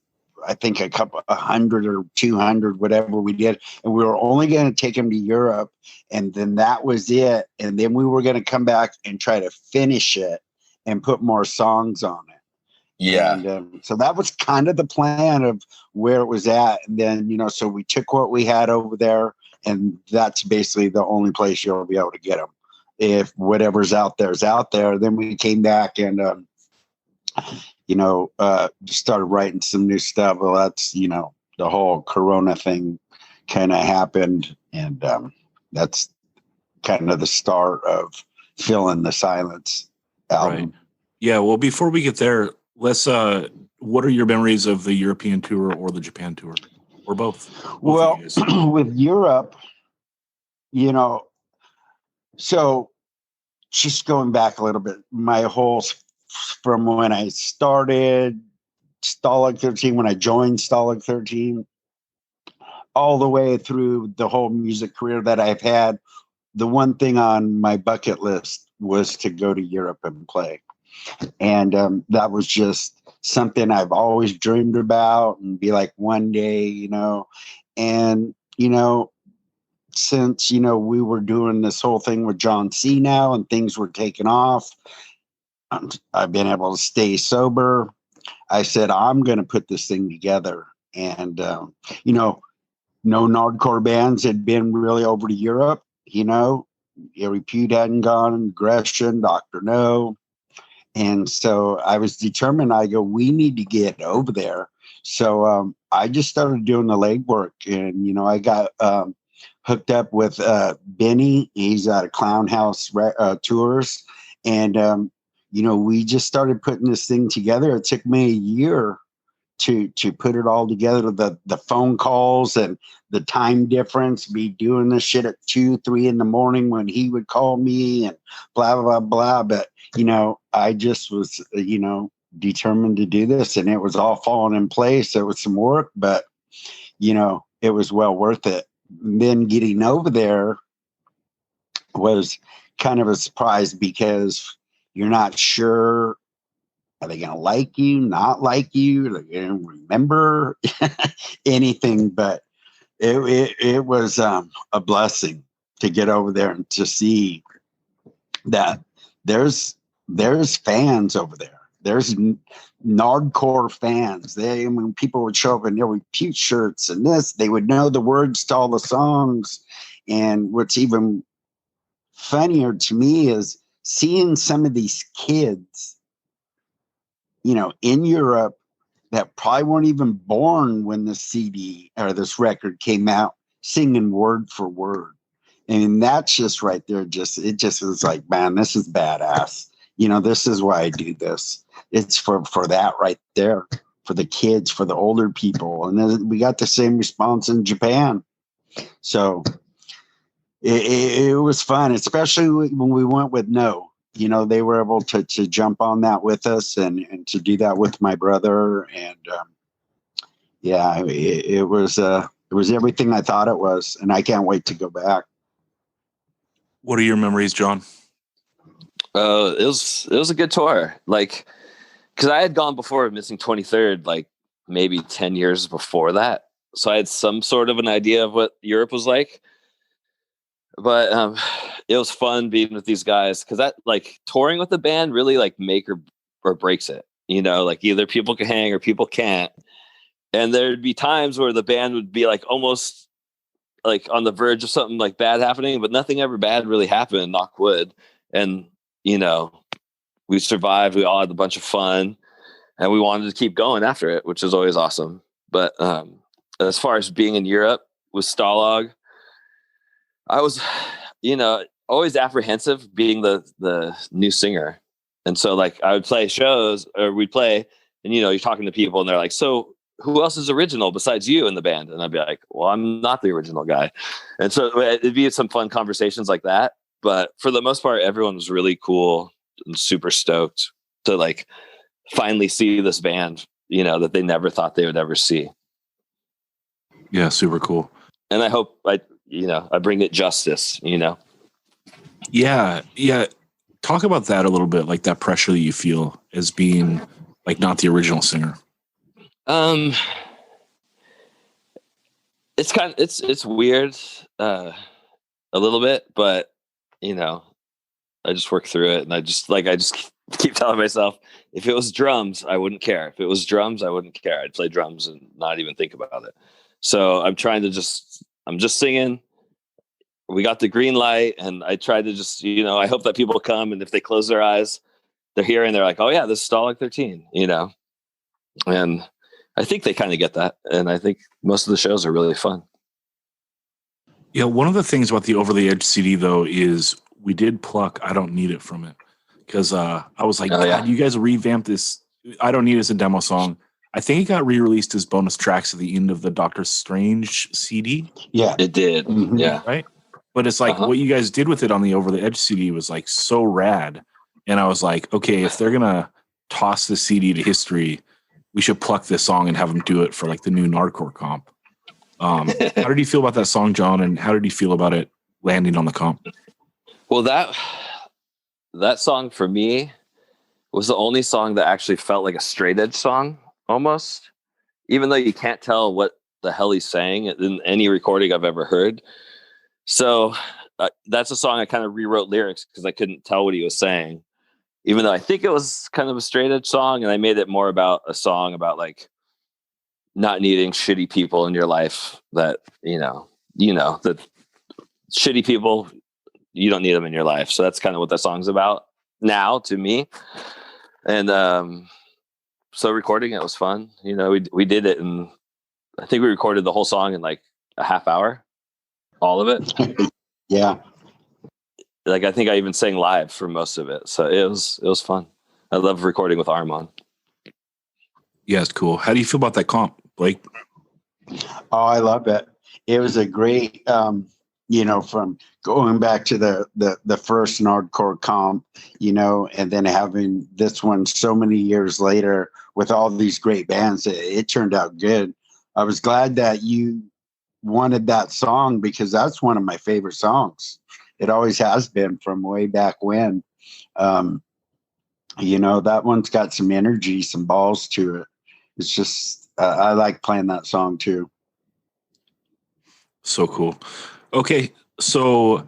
I think 100 or 200, whatever we did. And we were only going to take him to Europe. And then that was it. And then we were going to come back and try to finish it and put more songs on it. Yeah. And so that was kind of the plan of where it was at. And then, you know, so we took what we had over there, and that's basically the only place you'll be able to get them. If whatever's out there is out there, then we came back and, you know, started writing some new stuff. Well, that's, you know, the whole Corona thing kind of happened. And that's kind of the start of Fill in the Silence album. Right. Yeah. Well, before we get there, let's, what are your memories of the European tour or the Japan tour, or both? Well, with Europe, you know, so just going back a little bit, my whole, from when I started Stalag 13, when I joined Stalag 13, all the way through the whole music career that I've had, the one thing on my bucket list was to go to Europe and play. And that was just something I've always dreamed about, and be like, one day, you know. And, you know, since, you know, we were doing this whole thing with John C. now, and things were taking off, I've been able to stay sober. I said, I'm going to put this thing together. And, you know, no Nardcore bands had been really over to Europe, you know. Repute hadn't gone, Aggression, Dr. No. And so I was determined. I go, we need to get over there. So I just started doing the legwork. And, you know, I got hooked up with Benny. He's at a Clown House Tours. And, you know, we just started putting this thing together. It took me a year to put it all together. The phone calls and the time difference, be doing this shit at 2-3 in the morning when he would call me, and blah, blah, blah. But, you know, I just was, you know, determined to do this, and it was all falling in place. It was some work, but, you know, it was well worth it. And then getting over there was kind of a surprise, because you're not sure, are they going to like you, not like you? Are they going to remember anything? But it was a blessing to get over there and to see that there's fans over there. There's Nardcore fans. When people would show up in their Repute shirts and this, they would know the words to all the songs. And what's even funnier to me is seeing some of these kids, you know, in Europe, that probably weren't even born when the CD or this record came out, singing word for word. And that's just right there. It just was like, man, this is badass. You know, this is why I do this. it's for that right there, for the kids, for the older people. And then we got the same response in Japan. So it was fun, especially when we went with No. You know, they were able to jump on that with us and to do that with my brother. And it was everything I thought it was. And I can't wait to go back. What are your memories, John? It was a good tour. Like, because I had gone before Missing 23rd, like maybe 10 years before that. So I had some sort of an idea of what Europe was like. But it was fun being with these guys, because that, like, touring with the band really like make or breaks it. You know, like either people can hang or people can't. And there'd be times where the band would be like almost like on the verge of something like bad happening, but nothing ever bad really happened, knock wood. And, you know, we survived. We all had a bunch of fun, and we wanted to keep going after it, which is always awesome. But as far as being in Europe with Stalag, I was, you know, always apprehensive being the new singer. And so, like, I would play shows, or we'd play, and, you know, you're talking to people and they're like, so who else is original besides you in the band? And I'd be like, well, I'm not the original guy. And so it'd be some fun conversations like that. But for the most part, everyone was really cool and super stoked to, like, finally see this band, you know, that they never thought they would ever see. Yeah, super cool. And I hope I bring it justice, you know? Yeah. Talk about that a little bit, like that pressure that you feel as being like not the original singer. It's weird, a little bit, but, you know, I just work through it, and I just keep telling myself, if it was drums, I wouldn't care. If it was drums, I wouldn't care. I'd play drums and not even think about it. So I'm just singing. We got the green light, and I tried to just, you know, I hope that people come, and if they close their eyes, they're here and they're like, oh yeah, this is Stalag 13, you know? And I think they kind of get that. And I think most of the shows are really fun. Yeah. One of the things about the Over the Edge CD though, is we did pluck I Don't Need It from it. Cause I was like, God, you guys revamped this. I Don't Need It as a demo song. I think it got re-released as bonus tracks at the end of the Doctor Strange CD. Yeah, it did. Mm-hmm. Yeah. Right. But it's like what you guys did with it on the Over the Edge CD was like so rad. And I was like, okay, if they're going to toss the CD to history, we should pluck this song and have them do it for like the new Nardcore comp. How did you feel about that song, John? And how did you feel about it landing on the comp? Well, that song for me was the only song that actually felt like a straight edge song almost, even though you can't tell what the hell he's saying in any recording I've ever heard. So that's a song I kind of rewrote lyrics because I couldn't tell what he was saying, even though I think it was kind of a straight edge song. And I made it more about a song about like not needing shitty people in your life, that, you know, that shitty people, you don't need them in your life. So that's kind of what that song's about now to me. And so recording it was fun. You know, we did it, and I think we recorded the whole song in like a half hour, all of it. Yeah. Like, I think I even sang live for most of it. So it was fun. I love recording with Armand. Yeah, it's cool. How do you feel about that comp, Blake? Oh, I love it. It was a great, you know, from going back to the first Nardcore comp, you know, and then having this one so many years later with all these great bands, it turned out good. I was glad that you wanted that song, because that's one of my favorite songs. It always has been from way back when. You know, that one's got some energy, some balls to it. It's just, I like playing that song too. So cool. Okay, so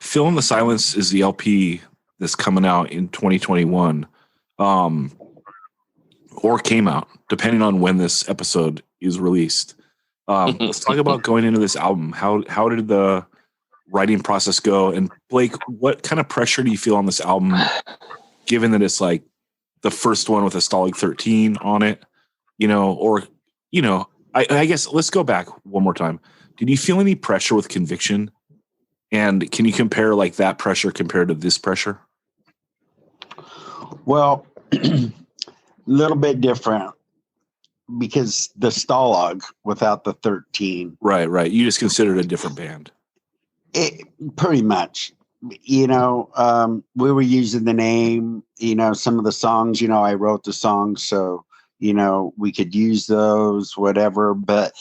Fill in the Silence is the LP that's coming out in 2021, or came out, depending on when this episode is released. Let's talk about going into this album. How did the writing process go? And Blake, what kind of pressure do you feel on this album, given that it's like the first one with a Stalag 13 on it, you know, or, you know, I guess let's go back one more time. Did you feel any pressure with Conviction? And can you compare like that pressure compared to this pressure? Well, little bit different because the Stalag without the 13. Right. You just considered a different band. Pretty much. We were using the name, some of the songs, I wrote the songs, so, we could use those, whatever. But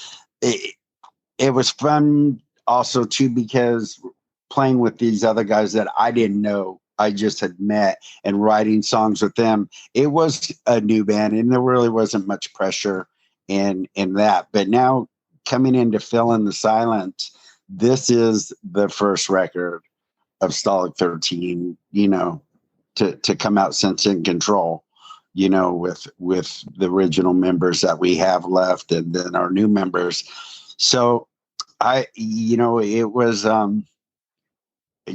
it was fun also, too, because playing with these other guys that I didn't know, I just had met, and writing songs with them, it was a new band, and there really wasn't much pressure in that. But now coming in to fill in the silence, this is the first record of Stalag 13, to come out since In Control, with the original members that we have left and then our new members. So it was, I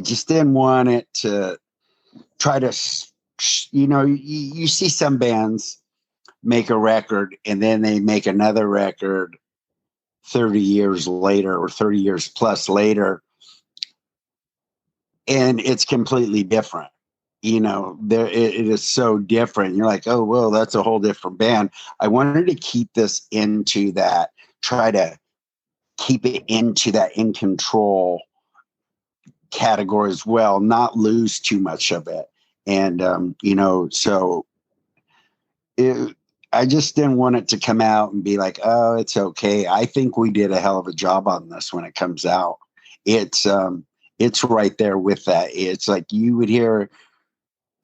just didn't want it to try to, you see some bands make a record and then they make another record 30 years later or 30 years plus later, and it's completely different. It is so different. You're like, oh, well, that's a whole different band. I wanted to keep this into that, try to keep it into that In Control category as well, not lose too much of it. And, I just didn't want it to come out and be like, oh, it's okay. I think we did a hell of a job on this when it comes out. It's right there with that. It's like you would hear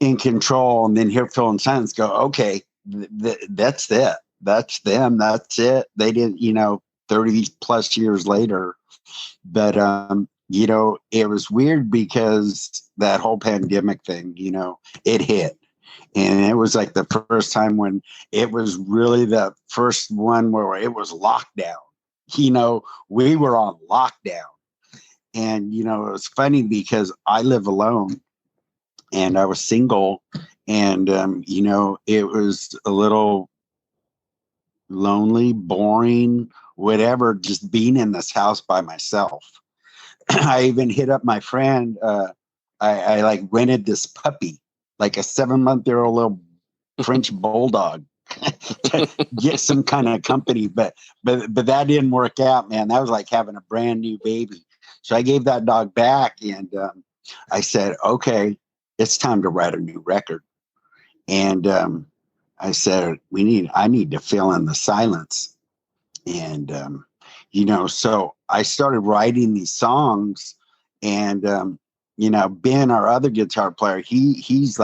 In Control and then hear Phil and Silence go, okay, that's it. That's them. That's it. They didn't, 30 plus years later. But, it was weird because that whole pandemic thing, it hit. And it was like the first time when it was really the first one where it was lockdown. We were on lockdown. And, it was funny because I live alone and I was single, and, it was a little lonely, boring, whatever, just being in this house by myself. I even hit up my friend. I like rented this puppy, like a 7-month-old little French bulldog, to get some kind of company. But that didn't work out, man. That was like having a brand new baby. So I gave that dog back, and I said, okay, it's time to write a new record. And I said, I need to fill in the silence. And, so I started writing these songs, and, Ben, our other guitar player, he's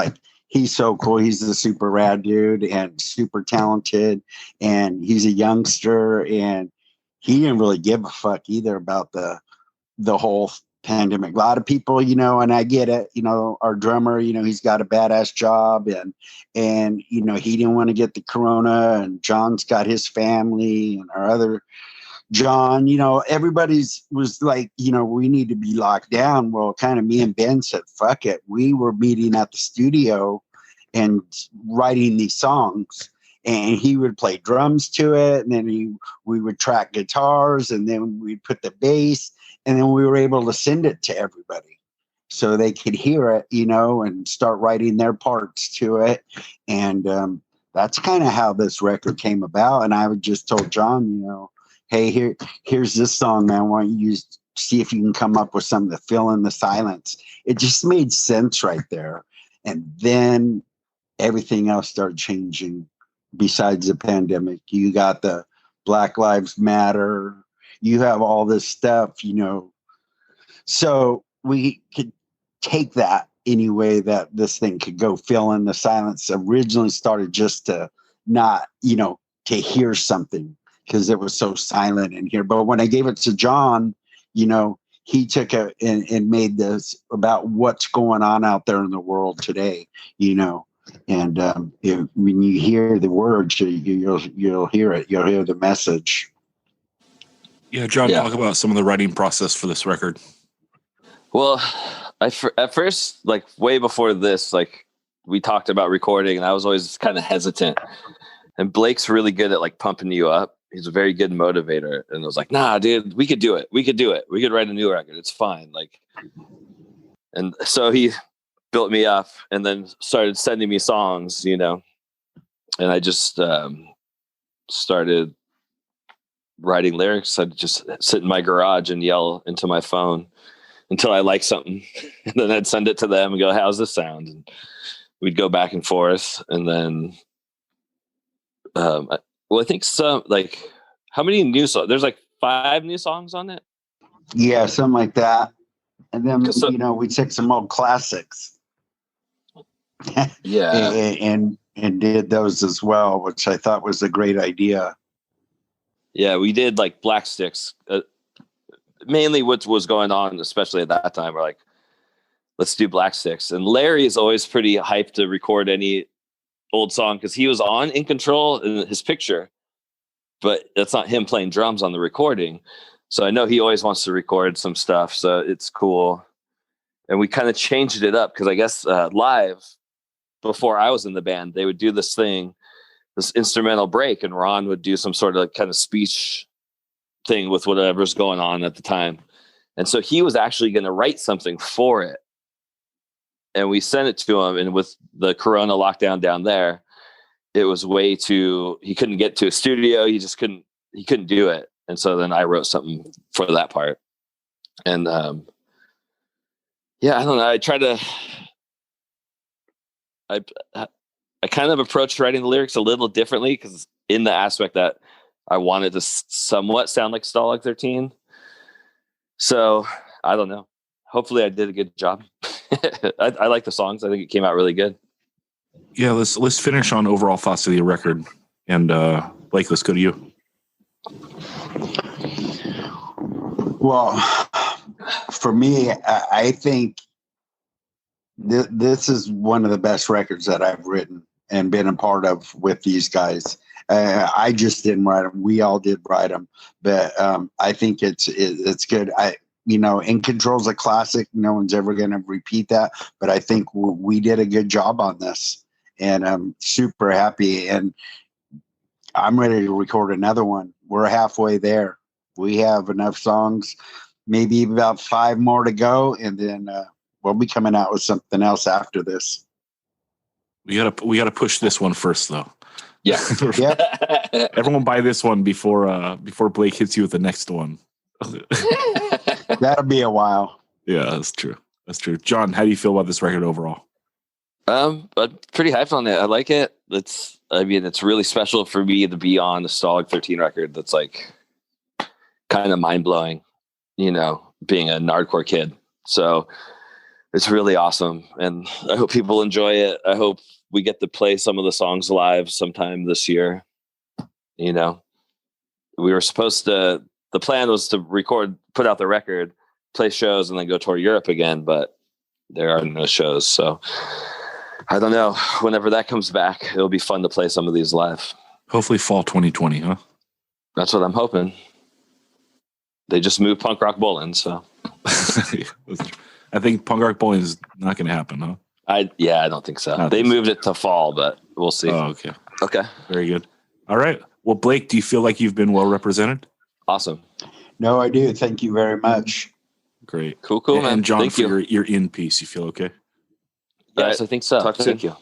so cool. He's a super rad dude and super talented, and he's a youngster, and he didn't really give a fuck either about the whole pandemic. A lot of people, and I get it, our drummer, he's got a badass job, and he didn't want to get the corona, and John's got his family, and our other John, everybody's was like, we need to be locked down. Well, kind of me and Ben said, fuck it. We were meeting at the studio and writing these songs, and he would play drums to it. And then we would track guitars, and then we'd put the bass, and then we were able to send it to everybody so they could hear it, and start writing their parts to it. And that's kind of how this record came about. And I would just told John, hey, here's this song, man. Why don't you see if you can come up with something to fill in the silence? It just made sense right there. And then everything else started changing besides the pandemic. You got the Black Lives Matter. You have all this stuff, So we could take that any way that this thing could go. Fill in the silence originally started just to not, to hear something, because it was so silent in here. But when I gave it to John, he took it and made this about what's going on out there in the world today, and when you hear the words, you'll hear it. You'll hear the message. Yeah, John, talk about some of the writing process for this record. Well, at first, like way before this, like we talked about recording, and I was always kind of hesitant. And Blake's really good at like pumping you up. He's a very good motivator. And I was like, nah, dude, we could do it. We could write a new record. It's fine. And so he built me up and then started sending me songs, and I just started writing lyrics. I'd just sit in my garage and yell into my phone until I liked something, and then I'd send it to them and go, "How's this sound?" And we'd go back and forth, and then, I think some, like, how many new songs? There's like 5 new songs on it. Yeah, something like that. And then we took some old classics, Yeah, and did those as well, which I thought was a great idea. yeah, we did like Black Sticks. Mainly what was going on, especially at that time, we're like, let's do Black Sticks. And Larry is always pretty hyped to record any old song because he was on In Control in his picture, but that's not him playing drums on the recording. So I know he always wants to record some stuff. So it's cool. And we kind of changed it up because I guess live, before I was in the band, they would do this thing, this instrumental break, and Ron would do some sort of like kind of speech thing with whatever's going on at the time. And so he was actually going to write something for it. And we sent it to him. And with the Corona lockdown down there, it was he couldn't get to a studio. He couldn't do it. And so then I wrote something for that part. And I don't know. I kind of approached writing the lyrics a little differently because in the aspect that I wanted to somewhat sound like Stalag 13. So I don't know. Hopefully I did a good job. I like the songs. I think it came out really good. Yeah, let's finish on overall thoughts of the record. And Blake, let's go to you. Well, for me, I think this is one of the best records that I've written and been a part of with these guys. I just didn't write them. We all did write them, but I think it's good. In Control's a classic. No one's ever going to repeat that, but I think we did a good job on this, and I'm super happy. And I'm ready to record another one. We're halfway there. We have enough songs, maybe about 5 more to go, and then we'll be coming out with something else after this. We gotta push this one first, though. Yeah. Everyone buy this one before Blake hits you with the next one. That'll be a while. Yeah, that's true. That's true. John, how do you feel about this record overall? I'm pretty hyped on it. I like it. It's really special for me to be on the Stalag 13 record. That's like kind of mind blowing, being a Nardcore kid. So it's really awesome. And I hope people enjoy it. I hope we get to play some of the songs live sometime this year. We were supposed to, the plan was to put out the record, play shows, and then go tour Europe again, but there are no shows. So I don't know. Whenever that comes back, it'll be fun to play some of these live. Hopefully fall 2020, huh? That's what I'm hoping. They just moved Punk Rock Bowling, so. I think Punk Rock Bowling is not going to happen, huh? I don't think so. They moved it to fall, but we'll see. Oh, okay. Okay. Very good. All right. Well, Blake, do you feel like you've been well represented? Awesome. No, I do. Thank you very much. Great. Cool, man. And John, thank for your in piece, you feel okay? Yes, I think so. Thank you.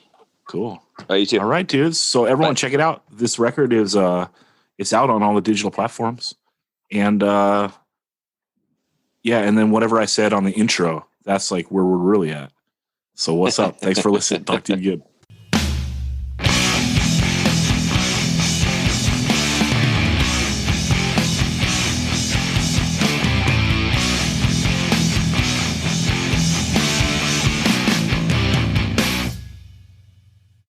Cool. Oh, you too. All right, dudes. So everyone check it out. This record is it's out on all the digital platforms. And and then whatever I said on the intro, that's like where we're really at. So what's up? Thanks for listening. Talk to you again.